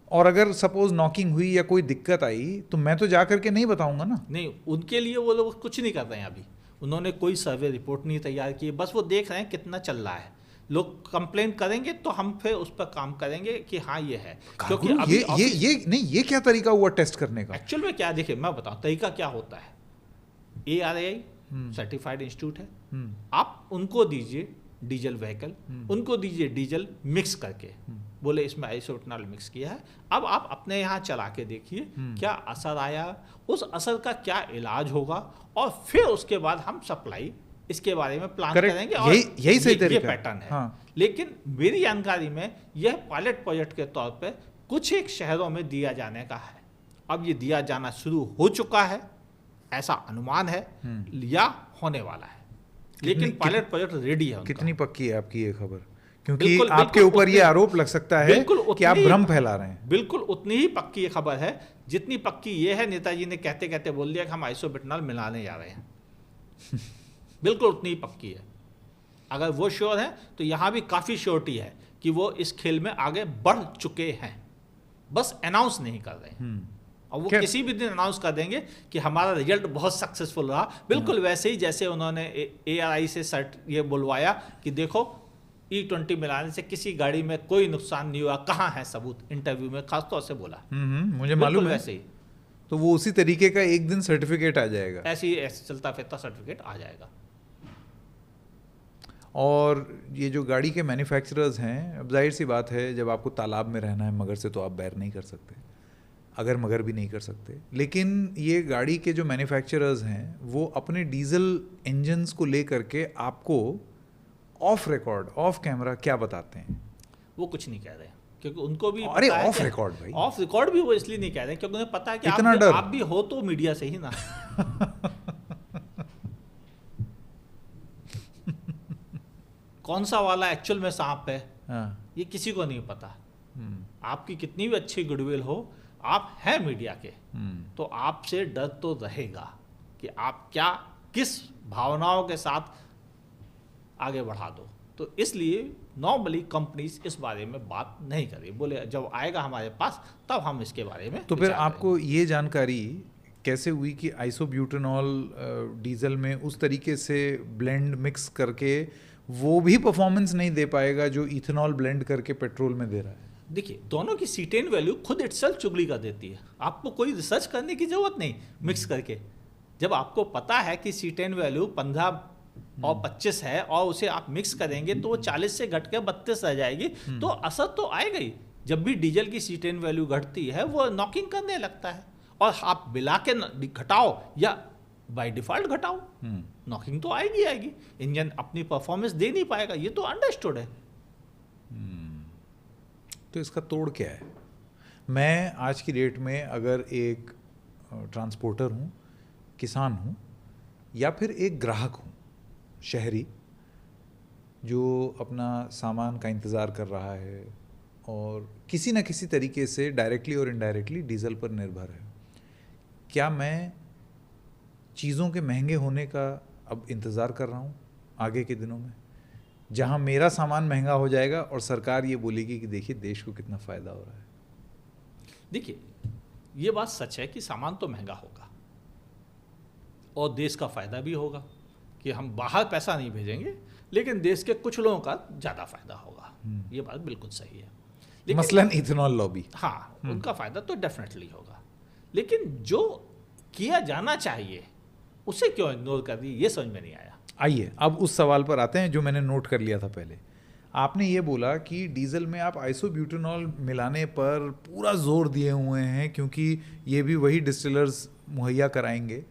और अगर सपोज नॉकिंग हुई या कोई दिक्कत आई तो मैं तो जा करके नहीं बताऊंगा ना। नहीं, उनके लिए वो लोग कुछ नहीं कर रहे हैं अभी। उन्होंने कोई सर्वे रिपोर्ट नहीं तैयार की, बस वो देख रहे हैं कितना चल रहा है। लोग कंप्लेंट करेंगे तो हम फिर उस पर काम करेंगे कि हाँ ये है। क्योंकि अभी ये क्या तरीका हुआ टेस्ट करने का? एक्चुअल में क्या, देखिए मैं बताऊं तरीका क्या होता है। ARAI सर्टिफाइड इंस्टीट्यूट है, आप उनको दीजिए डीजल व्हीकल, उनको दीजिए डीजल मिक्स करके, बोले इसमें आइसोब्यूटेनॉल मिक्स किया है, अब आप अपने यहाँ चला के देखिए क्या असर आया, उस असर का क्या इलाज होगा, और फिर उसके बाद हम सप्लाई इसके बारे में प्लान करेंगे। और यही सही तरीका, ये पैटर्न है। हाँ। लेकिन मेरी जानकारी में यह पायलट प्रोजेक्ट के तौर पे कुछ एक शहरों में दिया जाने का है। अब ये दिया जाना शुरू हो चुका है ऐसा अनुमान है, या होने वाला है, लेकिन पायलट प्रोजेक्ट रेडी है। कितनी पक्की है आपकी ये खबर? क्योंकि आपके ऊपर ये आरोप लग सकता है कि आप भ्रम फैला रहे हैं। बिल्कुल उतनी ही पक्की ये खबर है जितनी पक्की ये है नेताजी ने कहते कहते बोल दिया कि हम आइसोब्यूटेनॉल मिलाने जा रहे हैं। बिल्कुल उतनी ही पक्की है। अगर वो श्योर है तो यहाँ भी काफ़ी श्योरिटी है कि वो इस खेल में आगे बढ़ चुके हैं, बस अनाउंस नहीं कर रहे हैं। और वो किसी भी दिन अनाउंस कर देंगे कि हमारा रिजल्ट बहुत सक्सेसफुल रहा, बिल्कुल वैसे ही जैसे उन्होंने ARAI से ये बुलवाया कि देखो E20 मिलाने से किसी गाड़ी में कोई नुकसान नहीं हुआ, कहाँ है सबूत, इंटरव्यू में खासतौर से बोला। मुझे मालूम है। वैसे ही तो वो उसी तरीके का एक दिन सर्टिफिकेट आ जाएगा, ऐसे चलता फिरता सर्टिफिकेट आ जाएगा। और ये जो गाड़ी के मैन्युफैक्चरर्स हैं, अब जाहिर सी बात है जब आपको तालाब में रहना है मगर से तो आप बैर नहीं कर सकते, अगर मगर भी नहीं कर सकते, लेकिन ये गाड़ी के जो मैन्युफैक्चरर्स हैं वो अपने डीजल इंजन्स को ले करके आपको ऑफ रिकॉर्ड, ऑफ कैमरा क्या बताते हैं? वो कुछ नहीं कह रहे हैं क्योंकि उनको भी अरे ऑफ रिकॉर्ड भाई, ऑफ रिकॉर्ड भी वो इसलिए नहीं कह रहे हैं क्योंकि उन्हें पता है कि आप भी हो तो मीडिया से ही ना। कौन सा वाला एक्चुअल में सांप है ये किसी को नहीं पता। आपकी कितनी भी अच्छी गुडविल हो, आप हैं मीडिया के, तो आपसे डर तो रहेगा कि आप क्या किस भावनाओं के साथ आगे बढ़ा दो। तो इसलिए नॉर्मली कंपनीज इस बारे में बात नहीं करें, बोले जब आएगा हमारे पास तब हम इसके बारे में। तो फिर आपको ये जानकारी कैसे हुई कि आइसोब्यूटेनॉल डीजल में उस तरीके से ब्लेंड मिक्स करके वो भी परफॉर्मेंस नहीं दे पाएगा जो इथेनॉल ब्लेंड करके पेट्रोल में दे रहा है? देखिए, दोनों की C10 वैल्यू खुद इटसेल्फ चुगली कर देती है, आपको कोई रिसर्च करने की जरूरत नहीं मिक्स करके। जब आपको पता है कि C10 वैल्यू 15 और 25 है और उसे आप मिक्स करेंगे तो वो 40 से घट के 32 रह जाएगी, तो असर तो आएगा ही। जब भी डीजल की C10 वैल्यू घटती है वो नॉकिंग करने लगता है, और आप मिला के घटाओ या बाय डिफॉल्ट घटाओ, नॉकिंग तो आएगी। इंजन अपनी परफॉर्मेंस दे नहीं पाएगा, ये तो अंडरस्टूड है। तो इसका तोड़ क्या है? मैं आज की डेट में अगर एक ट्रांसपोर्टर हूँ, किसान हूँ, या फिर एक ग्राहक हूँ शहरी जो अपना सामान का इंतज़ार कर रहा है और किसी न किसी तरीके से डायरेक्टली और इनडायरेक्टली डीजल पर निर्भर है, क्या मैं चीज़ों के महंगे होने का अब इंतज़ार कर रहा हूँ आगे के दिनों में, जहाँ मेरा सामान महंगा हो जाएगा और सरकार ये बोलेगी कि देखिए देश को कितना फ़ायदा हो रहा है? देखिए, ये बात सच है कि सामान तो महंगा होगा और देश का फ़ायदा भी होगा कि हम बाहर पैसा नहीं भेजेंगे, लेकिन देश के कुछ लोगों का ज़्यादा फ़ायदा होगा। ये बात बिल्कुल सही है। मसलन इथेनॉल लॉबी, हाँ, उनका फ़ायदा तो डेफिनेटली होगा, लेकिन जो किया जाना चाहिए उसे क्यों इग्नोर कर दी, ये समझ में नहीं आया। आइए अब उस सवाल पर आते हैं जो मैंने नोट कर लिया था पहले। आपने ये बोला कि डीजल में आप आइसोब्यूटेनॉल मिलाने पर पूरा जोर दिए हुए हैं क्योंकि ये भी वही डिस्टिलर्स मुहैया कराएंगे,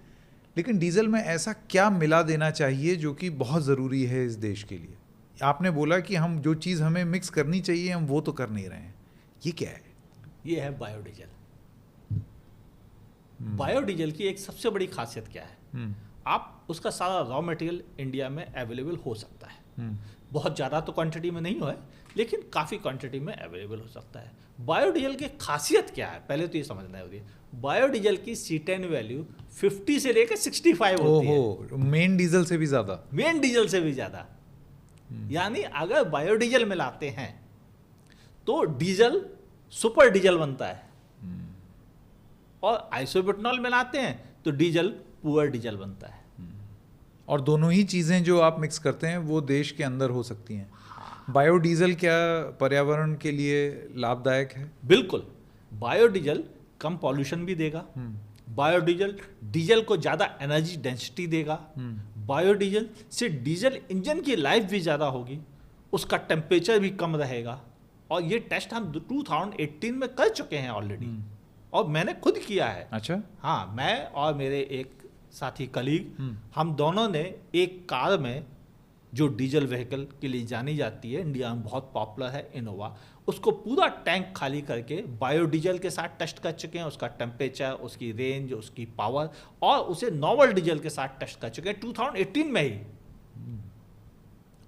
लेकिन डीजल में ऐसा क्या मिला देना चाहिए जो कि बहुत ज़रूरी है इस देश के लिए? आपने बोला कि हम जो चीज़ हमें मिक्स करनी चाहिए हम वो तो कर नहीं रहे हैं, ये क्या है? ये है बायोडीजल। बायोडीजल की एक सबसे बड़ी खासियत क्या है, आप उसका सारा रॉ मटेरियल इंडिया में अवेलेबल हो सकता है। बहुत ज़्यादा तो क्वांटिटी में नहीं हो है, लेकिन काफ़ी क्वांटिटी में अवेलेबल हो सकता है। बायोडीजल की खासियत क्या है, पहले तो ये समझना होगी। बायोडीजल की C10 वैल्यू 50 से लेकर 65 होती है। मेन डीजल से भी ज़्यादा? मेन डीजल से भी ज़्यादा। यानी अगर बायोडीजल मिलाते हैं तो डीजल सुपर डीजल बनता है, और आइसोब्यूटेनॉल मिलाते हैं तो डीजल पुअर डीजल बनता है। और दोनों ही चीज़ें जो आप मिक्स करते हैं वो देश के अंदर हो सकती हैं। बायोडीजल क्या पर्यावरण के लिए लाभदायक है? बिल्कुल। बायोडीजल कम पॉल्यूशन भी देगा, बायोडीजल डीजल को ज़्यादा एनर्जी डेंसिटी देगा, बायोडीजल से डीजल इंजन की लाइफ भी ज़्यादा होगी, उसका टेम्परेचर भी कम रहेगा। और ये टेस्ट हम 2018 में कर चुके हैं ऑलरेडी, और मैंने खुद किया है। अच्छा। हाँ, मैं और मेरे एक साथी कलीग, हम दोनों ने एक कार में जो डीजल व्हीकल के लिए जानी जाती है, इंडिया में बहुत पॉपुलर है, इनोवा, उसको पूरा टैंक खाली करके बायोडीजल के साथ टेस्ट कर चुके हैं। उसका टेम्परेचर, उसकी रेंज, उसकी पावर, और उसे नॉर्मल डीजल के साथ टेस्ट कर चुके हैं 2018 में ही।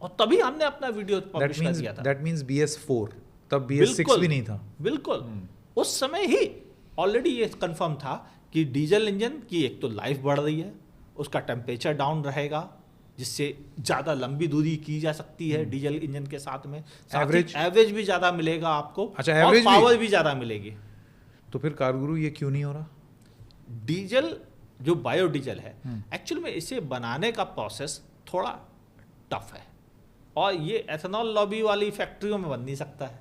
और तभी हमने अपना वीडियो पब्लिश कर दिया था। दैट मींस BS4, तब BS6 भी नहीं था। बिल्कुल। उस समय ही ऑलरेडी ये कंफर्म था कि डीजल इंजन की एक तो लाइफ बढ़ रही है, उसका टेम्परेचर डाउन रहेगा, जिससे ज़्यादा लंबी दूरी की जा सकती है डीजल इंजन के साथ में। एवरेज भी ज़्यादा मिलेगा आपको। अच्छा, और एवरेज पावर भी ज़्यादा मिलेगी। तो फिर कारगुरु ये क्यों नहीं हो रहा? डीजल जो बायोडीजल है, एक्चुअल में इसे बनाने का प्रोसेस थोड़ा टफ है, और ये एथेनॉल लॉबी वाली फैक्ट्रियों में बन नहीं सकता है।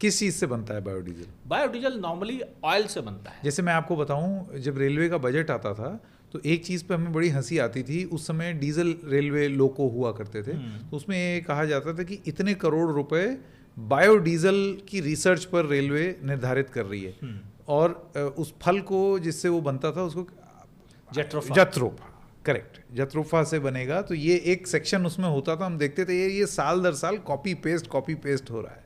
किस चीज़ से बनता है बायोडीजल? बायोडीजल नॉर्मली ऑयल से बनता है। जैसे मैं आपको बताऊं, जब रेलवे का बजट आता था तो एक चीज़ पे हमें बड़ी हंसी आती थी। उस समय डीजल रेलवे लोको हुआ करते थे, तो उसमें ये कहा जाता था कि इतने करोड़ रुपए बायोडीजल की रिसर्च पर रेलवे निर्धारित कर रही है, और उस फल को जिससे वो बनता था उसको जत्रोफा, करेक्ट, जत्रोफा से बनेगा। तो ये एक सेक्शन उसमें होता था, हम देखते थे ये साल दर साल कॉपी पेस्ट हो रहा है,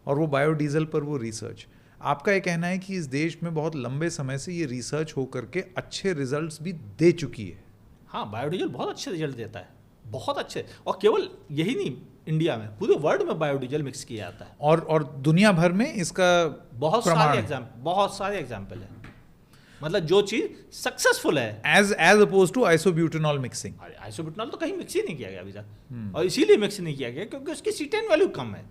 और वो बायोडीजल पर वो रिसर्च। आपका ये कहना है कि इस देश में बहुत लंबे समय से ये रिसर्च हो करके अच्छे रिजल्ट्स भी दे चुकी है? हाँ, बायोडीजल बहुत अच्छे रिजल्ट देता है, बहुत अच्छे। और केवल यही नहीं, इंडिया में, पूरे वर्ल्ड में बायोडीजल मिक्स किया जाता है, और दुनिया भर में इसका बहुत सारे एग्जाम्पल है। मतलब जो चीज सक्सेसफुल है, as opposed to isobutanol mixing. Isobutanol तो कहीं मिक्स ही नहीं किया गया अभी तक, और इसीलिए मिक्स नहीं किया गया क्योंकि उसकी C10 वैल्यू कम है।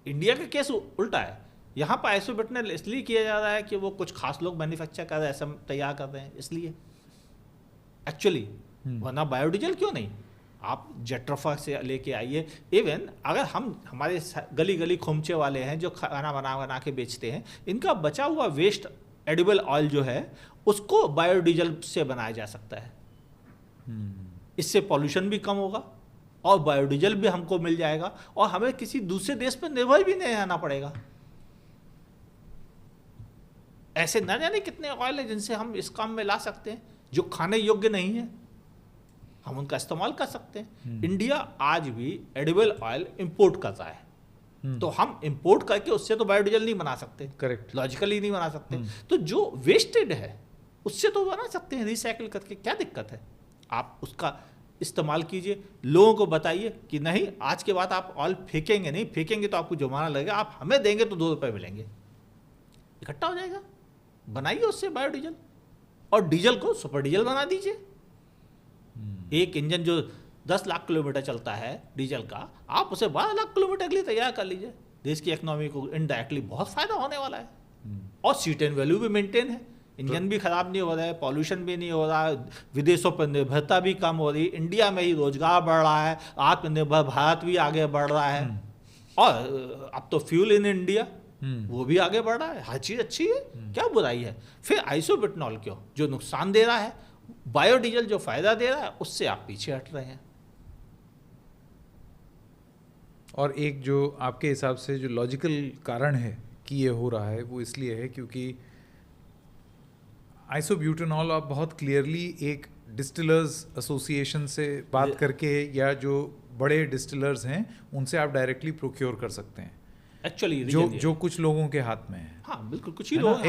इंडिया का केस उल्टा है, यहाँ पर आइसोब्यूटेनॉल इसलिए किया जा रहा है कि वो कुछ खास लोग मैन्युफैक्चर कर रहे हैं, ऐसा तैयार कर रहे हैं, इसलिए एक्चुअली। वरना बायोडीजल क्यों नहीं? आप जेट्रोफा से लेके आइए। इवन अगर हमारे गली गली खोमचे वाले हैं जो खाना बना के बेचते हैं, इनका बचा हुआ वेस्ट एडिबल ऑयल जो है उसको बायोडीजल से बनाया जा सकता है। इससे पॉल्यूशन भी कम होगा और बायोडीजल भी हमको मिल जाएगा, और हमें किसी दूसरे देश पर निर्भर भी नहीं रहना पड़ेगा। ऐसे न जाने कितने ऑयल है जिनसे हम इस काम में ला सकते हैं, जो खाने योग्य नहीं है, हम उनका इस्तेमाल कर सकते हैं। इंडिया आज भी एडिबल ऑयल इंपोर्ट करता है, तो हम इंपोर्ट करके उससे तो बायोडीजल नहीं बना सकते, करेक्ट, लॉजिकली नहीं बना सकते। तो जो वेस्टेड है उससे तो बना सकते हैं रिसाइकिल करके, क्या दिक्कत है? आप उसका इस्तेमाल कीजिए, लोगों को बताइए कि नहीं आज के बाद आप ऑयल फेंकेंगे नहीं, फेंकेंगे तो आपको जुर्माना लगेगा, आप हमें देंगे तो 2 रुपये मिलेंगे, इकट्ठा हो जाएगा। बनाइए उससे बायोडीजल, और डीजल को सुपर डीजल बना दीजिए। एक इंजन जो 10 लाख किलोमीटर चलता है डीजल का, आप उसे 12 लाख किलोमीटर के लिए तैयार कर लीजिए। देश की इकोनॉमी को इनडायरेक्टली बहुत फायदा होने वाला है, और सीट एंड वैल्यू भी मेंटेन है, इंजन भी खराब नहीं हो रहा है, पॉल्यूशन भी नहीं हो रहा है, विदेशों पर निर्भरता भी कम हो रही, इंडिया में ही रोजगार बढ़ रहा है, आत्मनिर्भर भारत भी आगे बढ़ रहा है, और अब तो फ्यूल इन इंडिया वो भी आगे बढ़ रहा है, हर चीज़ अच्छी है, क्या बुराई है? फिर आइसोब्यूटेनॉल क्यों, जो नुकसान दे रहा है, बायोडीजल जो फायदा दे रहा है, उससे आप पीछे हट रहे हैं। और एक जो आपके हिसाब से जो लॉजिकल कारण है कि ये हो रहा है, वो इसलिए है क्योंकि आइसोब्यूटेनॉल आप बहुत क्लियरली एक डिस्टिलर्स एसोसिएशन से बात करके, या जो बड़े डिस्टिलर्स हैं उनसे आप डायरेक्टली प्रोक्योर कर सकते हैं, एक्चुअली जो कुछ लोगों के हाथ में है। हाँ बिल्कुल, कुछ ही लोग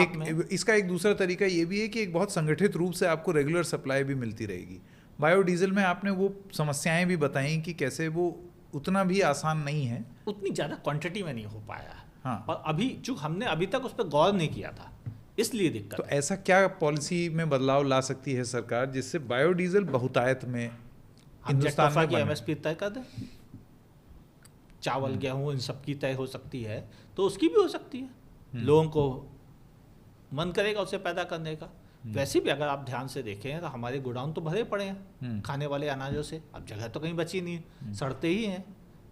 इसका एक दूसरा तरीका ये भी है कि एक बहुत संगठित रूप से आपको रेगुलर सप्लाई भी मिलती रहेगी। बायोडीजल में आपने वो समस्याएं भी बताई कि कैसे वो उतना भी आसान नहीं है, उतनी ज़्यादा क्वांटिटी में नहीं हो पाया। हाँ, और अभी चूंकि हमने अभी तक उस पर गौर नहीं किया था, इसलिए दिक्कत। तो ऐसा क्या पॉलिसी में बदलाव ला सकती है सरकार जिससे बायोडीजल बहुतायत में हिंदुस्तान में की एमएसपी तय कर दें, चावल गेहूं इन सब की तय हो सकती है, तो उसकी भी हो सकती है, लोगों को मन करेगा उसे पैदा करने का। वैसे भी अगर आप ध्यान से देखें तो हमारे गोडाउन तो भरे पड़े हैं खाने वाले अनाजों से, अब जगह तो कहीं बची नहीं है, सड़ते ही हैं।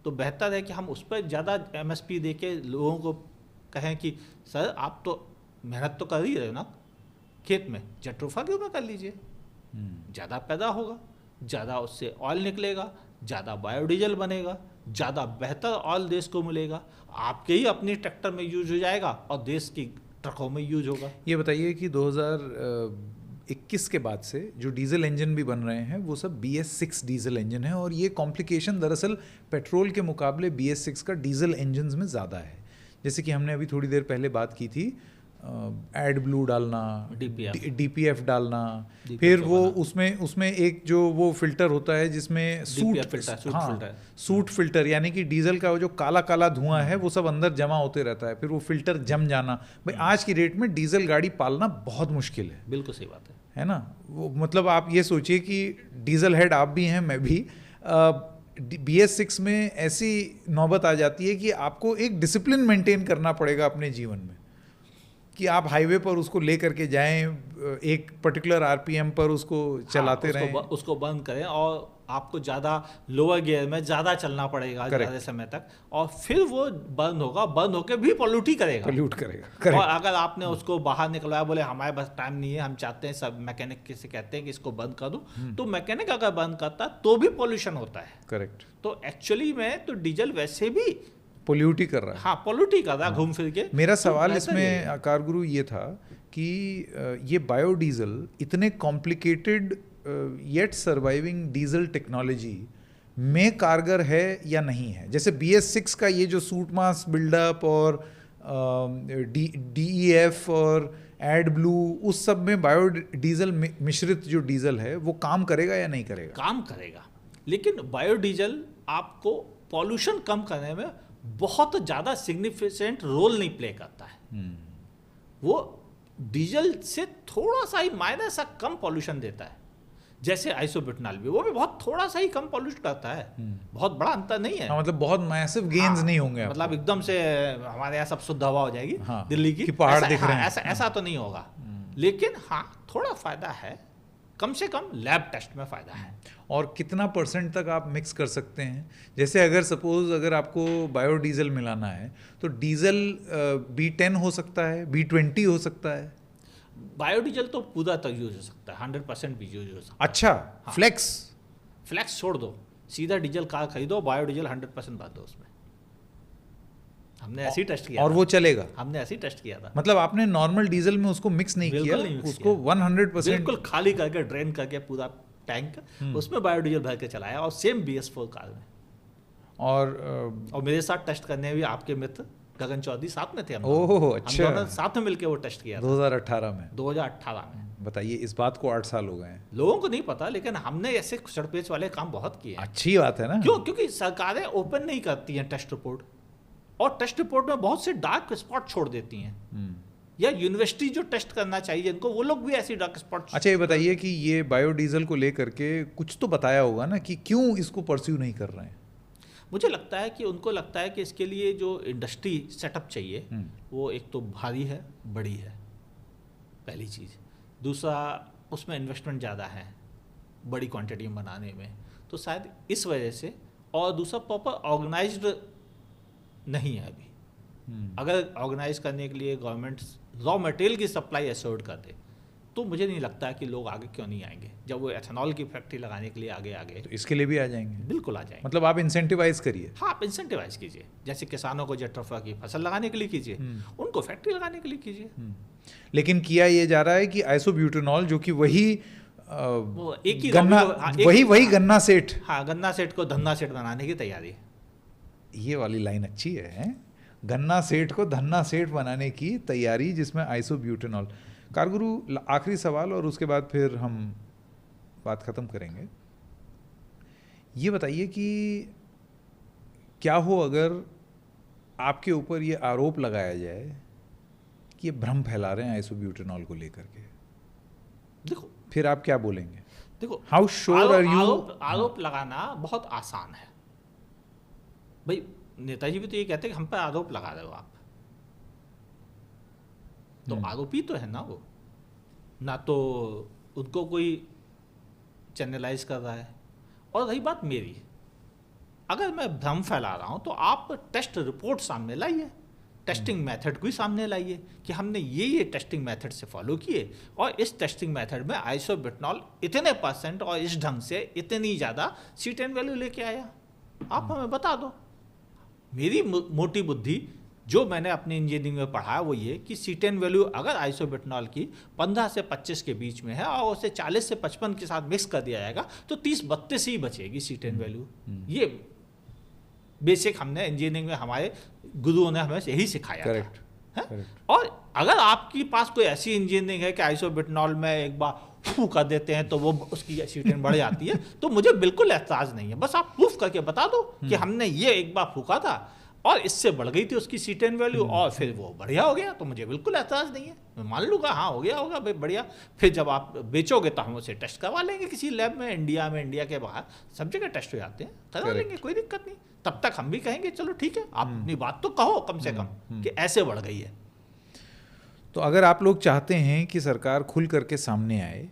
तो बेहतर है कि हम उस पर ज़्यादा एमएसपी दे के लोगों को कहें कि सर आप तो मेहनत तो कर ही रहे हो ना खेत में, जट्रोफा क्यों ना कर लीजिए, ज़्यादा पैदा होगा, ज़्यादा उससे ऑयल निकलेगा, ज़्यादा बायोडीजल बनेगा, ज़्यादा बेहतर ऑयल देश को मिलेगा, आपके ही अपने ट्रैक्टर में यूज हो जाएगा और देश की ट्रकों में यूज होगा। ये बताइए कि 2021 के बाद से जो डीजल इंजन भी बन रहे हैं वो सब BS6 डीजल इंजन है, और ये कॉम्प्लिकेशन दरअसल पेट्रोल के मुकाबले BS6 का डीजल इंजन्स में ज़्यादा है। जैसे कि हमने अभी थोड़ी देर पहले बात की थी, एड ब्लू डालना, DPF डालना, फिर वो उसमें एक जो वो फिल्टर होता है जिसमें सूट फिल्टर, यानी कि डीजल का वो जो काला काला धुआं है वो सब अंदर जमा होते रहता है, फिर वो फिल्टर जम जाना। भाई आज की डेट में डीजल गाड़ी पालना बहुत मुश्किल है। बिल्कुल सही बात है ना? वो मतलब आप ये सोचिए कि डीजल हेड आप भी हैं, मैं भी, BS6 में ऐसी नौबत आ जाती है कि आपको एक डिसिप्लिन मेंटेन करना पड़ेगा अपने जीवन में, कि आप हाईवे पर उसको ले करके जाएं, एक पर्टिकुलर RPM पर उसको चलाते रहें, उसको बंद करें, और आपको ज़्यादा लोअर गियर में ज़्यादा चलना पड़ेगा ज़्यादा समय तक, और फिर वो बंद होगा, बंद होकर भी पॉल्यूट करेगा। और अगर आपने उसको बाहर निकलवाया, बोले हमारे पास टाइम नहीं है, हम चाहते हैं, सब मैकेनिक से कहते हैं कि इसको बंद कर दो, तो मैकेनिक अगर बंद करता तो भी पॉल्यूशन होता है। करेक्ट। तो एक्चुअली में तो डीजल वैसे भी पोल्यूट ही कर रहा है। हाँ, पोल्यूट ही कर रहा है घूम फिर के। मेरा सवाल इसमें आकार गुरु ये था कि ये बायोडीजल इतने complicated yet surviving diesel technology में कारगर है या नहीं है? जैसे BS6 का ये जो सूट मास बिल्डअप और DEF और एड ब्लू, उस सब में बायोडीजल मिश्रित जो डीजल है वो काम करेगा या नहीं करेगा? काम करेगा, लेकिन बायोडीजल आपको पॉल्यूशन कम करने में बहुत ज़्यादा सिग्निफिकेंट रोल नहीं प्ले करता है। वो डीजल से थोड़ा सा ही माइनर सा कम पॉल्यूशन देता है, जैसे आइसोब्यूटेनॉल भी, वो भी बहुत थोड़ा सा ही कम पॉल्यूट करता है, बहुत बड़ा अंतर नहीं है। मतलब बहुत मैसिव गेन्स नहीं होंगे, मतलब एकदम से हमारे यहाँ सब शुद्ध हवा हो जाएगी, दिल्ली की पहाड़ दिख रहे हैं, ऐसा तो नहीं होगा, लेकिन हाँ थोड़ा फायदा है, कम से कम लैब टेस्ट में फ़ायदा है। और कितना % तक आप मिक्स कर सकते हैं? जैसे अगर आपको बायोडीजल मिलाना है तो डीजल B10 हो सकता है, B20 हो सकता है। बायोडीजल तो पूरा तक यूज हो सकता है, 100% भी यूज हो सकता है। अच्छा, हाँ। फ्लेक्स छोड़ दो, सीधा डीजल कार खरीदो, बायोडीजल 100% भर दो उसमें। हमने ऐसे ही टेस्ट किया और था। वो चलेगा? हमने ऐसे ही टेस्ट किया था। मतलब आपने नॉर्मल डीजल में उसको मिक्स नहीं किया, नहीं मिक्स उसको किया। 100% बिल्कुल खाली करके ड्रेन करके पूरा टैंक उसमें बायोडीजल भर के चलाया, और सेम BS4 कार में। और मेरे साथ टेस्ट करने भी आपके मित्र गगन चौधरी साथ में थे। हम अच्छा, हम दोनों साथ में मिलके वो टेस्ट किया 2018 में। 2018 में। बताइए, इस बात को 8 साल हो गए हैं। लोगों को नहीं पता, लेकिन हमने ऐसे सड़पेच वाले काम बहुत किए हैं। अच्छी बात है ना। क्यों? क्योंकि सरकारें ओपन नहीं करती हैं टेस्ट रिपोर्ट, और टेस्ट रिपोर्ट में बहुत से डार्क स्पॉट छोड़ देती हैं। या यूनिवर्सिटी जो टेस्ट करना चाहिए इनको, वो लोग भी ऐसी डार्क स्पॉट। अच्छा, ये बताइए कि ये बायोडीजल को लेकर के कुछ तो बताया होगा ना कि क्यों इसको परस्यू नहीं कर रहे हैं? मुझे लगता है कि उनको लगता है कि इसके लिए जो इंडस्ट्री सेटअप चाहिए वो एक तो भारी है, बड़ी है, पहली चीज़। दूसरा, उसमें इन्वेस्टमेंट ज़्यादा है बड़ी क्वांटिटी में बनाने में, तो शायद इस वजह से। और दूसरा, प्रॉपर ऑर्गेनाइज्ड नहीं है अभी। अगर ऑर्गेनाइज करने के लिए गवर्नमेंट रॉ मटेरियल की सप्लाई एश्योर्ड कर दे, तो मुझे नहीं लगता है कि लोग आगे क्यों नहीं आएंगे। जब वो एथेनॉल की फैक्ट्री लगाने के लिए आगे तो इसके लिए भी आ जाएंगे। बिल्कुल आ जाएंगे। मतलब आप इंसेंटिवाइज करिए। हाँ, आप इंसेंटिवाइज कीजिए, जैसे किसानों को जेट्रोफा की फसल लगाने के लिए कीजिए, उनको फैक्ट्री लगाने के लिए कीजिए। लेकिन किया ये जा रहा है कि आइसोब्यूटेनॉल, जो कि वही वो एक ही गन्ना, वही गन्ना सेठ, हाँ, गन्ना सेठ को धन्ना सेठ बनाने की तैयारी है। ये वाली लाइन अच्छी है, गन्ना सेठ को धन्ना सेठ बनाने की तैयारी, जिसमें आइसोब्यूटेनॉल। कारगुरु, आखिरी सवाल और उसके बाद फिर हम बात ख़त्म करेंगे। ये बताइए कि क्या हो अगर आपके ऊपर ये आरोप लगाया जाए कि ये भ्रम फैला रहे हैं आइसोब्यूटेनॉल को लेकर के, देखो फिर आप क्या बोलेंगे? देखो, हाउ श्योर आर यू? आरोप लगाना बहुत आसान है भाई। नेताजी भी तो ये कहते हैं कि हम पर आरोप लगा रहे हो आप, तो आरोपी तो है ना वो, ना तो उनको कोई चैनलाइज कर रहा है। और रही बात मेरी, अगर मैं भ्रम फैला रहा हूं तो आप टेस्ट रिपोर्ट सामने लाइए, टेस्टिंग मेथड को ही सामने लाइए कि हमने ये टेस्टिंग मेथड से फॉलो किए, और इस टेस्टिंग मेथड में आइसोब्यूटेनॉल इतने % और इस ढंग से इतनी ज़्यादा C10 वैल्यू लेके आया। आप हमें बता दो। मेरी मोटी बुद्धि, जो मैंने अपनी इंजीनियरिंग में पढ़ा, वो ये कि C10 वैल्यू अगर आइसोब्यूटेनॉल की 15 से 25 के बीच में है और उसे 40 से 55 के साथ मिक्स कर दिया जाएगा तो 30-32 ही बचेगी C10 वैल्यू। ये बेसिक हमने इंजीनियरिंग में, हमारे गुरुओं ने हमें यही सिखाया था। और अगर आपके पास कोई ऐसी इंजीनियरिंग है कि आइसोब्यूटेनॉल में एक बार फू कर देते हैं तो वो उसकी C10 बढ़ जाती है, तो मुझे बिल्कुल एतराज नहीं है। बस आप प्रूफ करके बता दो कि हमने ये एक बार फूका था और इससे बढ़ गई थी उसकी C10 वैल्यू और फिर वो बढ़िया हो गया, तो मुझे बिल्कुल एतराज नहीं है। मैं मान लूँगा हाँ हो गया होगा भाई, बढ़िया। फिर जब आप बेचोगे तो हम उसे टेस्ट करवा लेंगे किसी लैब में, इंडिया के बाहर सब जगह टेस्ट हो जाते हैं, करवा लेंगे, कोई दिक्कत नहीं। तब तक हम भी कहेंगे चलो ठीक है, आप अपनी बात तो कहो कम से कम कि ऐसे बढ़ गई है। तो अगर आप लोग चाहते हैं कि सरकार खुल करके सामने आए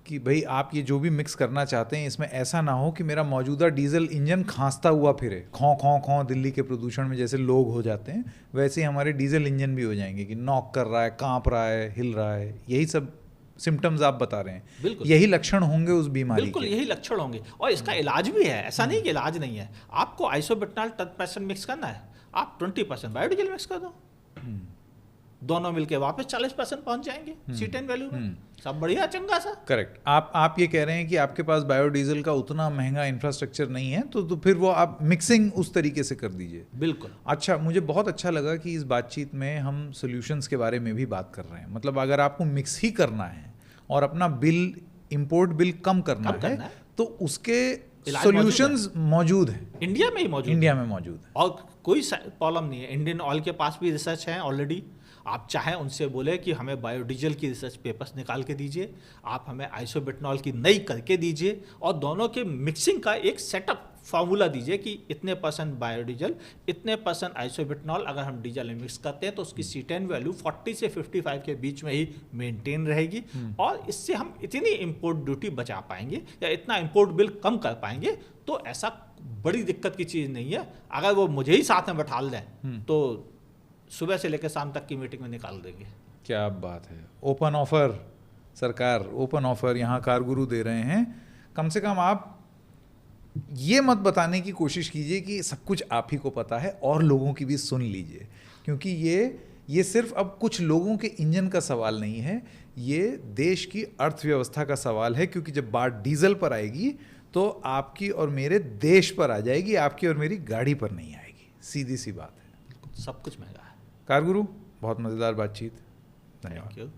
कि भाई आप ये जो भी मिक्स करना चाहते हैं इसमें ऐसा ना हो कि मेरा मौजूदा डीजल इंजन खांसता हुआ फिरे, खौं खौं खौं दिल्ली के प्रदूषण में जैसे लोग हो जाते हैं, वैसे ही हमारे डीजल इंजन भी हो जाएंगे कि नॉक कर रहा है, कांप रहा है, हिल रहा है। यही सब सिम्टम्स आप बता रहे हैं, बिल्कुल यही लक्षण होंगे उस बीमारी बिल्कुल के। यही लक्षण होंगे, और इसका इलाज भी है। ऐसा नहीं कि इलाज नहीं है। आपको आइसोब्यूटेनॉल 10% मिक्स करना है, आप 20% बायोडीजल मिक्स कर दो, दोनों मिलके वापस 40% पहुंच जाएंगे C10 वैल्यू में। सब बढ़िया चंगा सा। करेक्ट। आप ये कह रहे हैं कि आपके पास बायोडीजल का उतना महंगा इंफ्रास्ट्रक्चर नहीं है, तो फिर वो आप मिक्सिंग उस तरीके से कर दीजिए। बिल्कुल। अच्छा, मुझे बहुत अच्छा लगा कि इस बातचीत में हम सॉल्यूशंस के बारे में भी बात कर रहे हैं। मतलब अगर आपको मिक्स ही करना है और अपना बिल, इंपोर्ट बिल कम करना है तो उसके सॉल्यूशंस मौजूद हैं, इंडिया में ही मौजूद, इंडिया में मौजूद है, और कोई प्रॉब्लम नहीं है। इंडियन ऑयल के पास भी रिसर्च है ऑलरेडी। आप चाहें उनसे बोले कि हमें बायोडीजल की रिसर्च पेपर्स निकाल के दीजिए, आप हमें आइसोब्यूटेनॉल की नई करके दीजिए, और दोनों के मिक्सिंग का एक सेटअप फार्मूला दीजिए कि इतने % बायोडीजल, इतने % आइसोब्यूटेनॉल अगर हम डीजल में मिक्स करते हैं तो उसकी C10 वैल्यू 40 से 55 के बीच में ही मेंटेन रहेगी, और इससे हम इतनी इंपोर्ट ड्यूटी बचा पाएंगे या इतना इंपोर्ट बिल कम कर पाएंगे। तो ऐसा बड़ी दिक्कत की चीज़ नहीं है। अगर वो मुझे ही साथ में बैठा दें तो सुबह से लेकर शाम तक की मीटिंग में निकाल देंगे। क्या बात है। ओपन ऑफर, सरकार ओपन ऑफर यहाँ कारगुरु दे रहे हैं। कम से कम आप ये मत बताने की कोशिश कीजिए कि सब कुछ आप ही को पता है, और लोगों की भी सुन लीजिए, क्योंकि ये सिर्फ अब कुछ लोगों के इंजन का सवाल नहीं है, ये देश की अर्थव्यवस्था का सवाल है। क्योंकि जब बात डीजल पर आएगी तो आपकी और मेरे देश पर आ जाएगी, आपकी और मेरी गाड़ी पर नहीं आएगी। सीधी सी बात है, सब कुछ महंगा है। कारगुरु, बहुत मज़ेदार बातचीत, धन्यवाद। Thank you.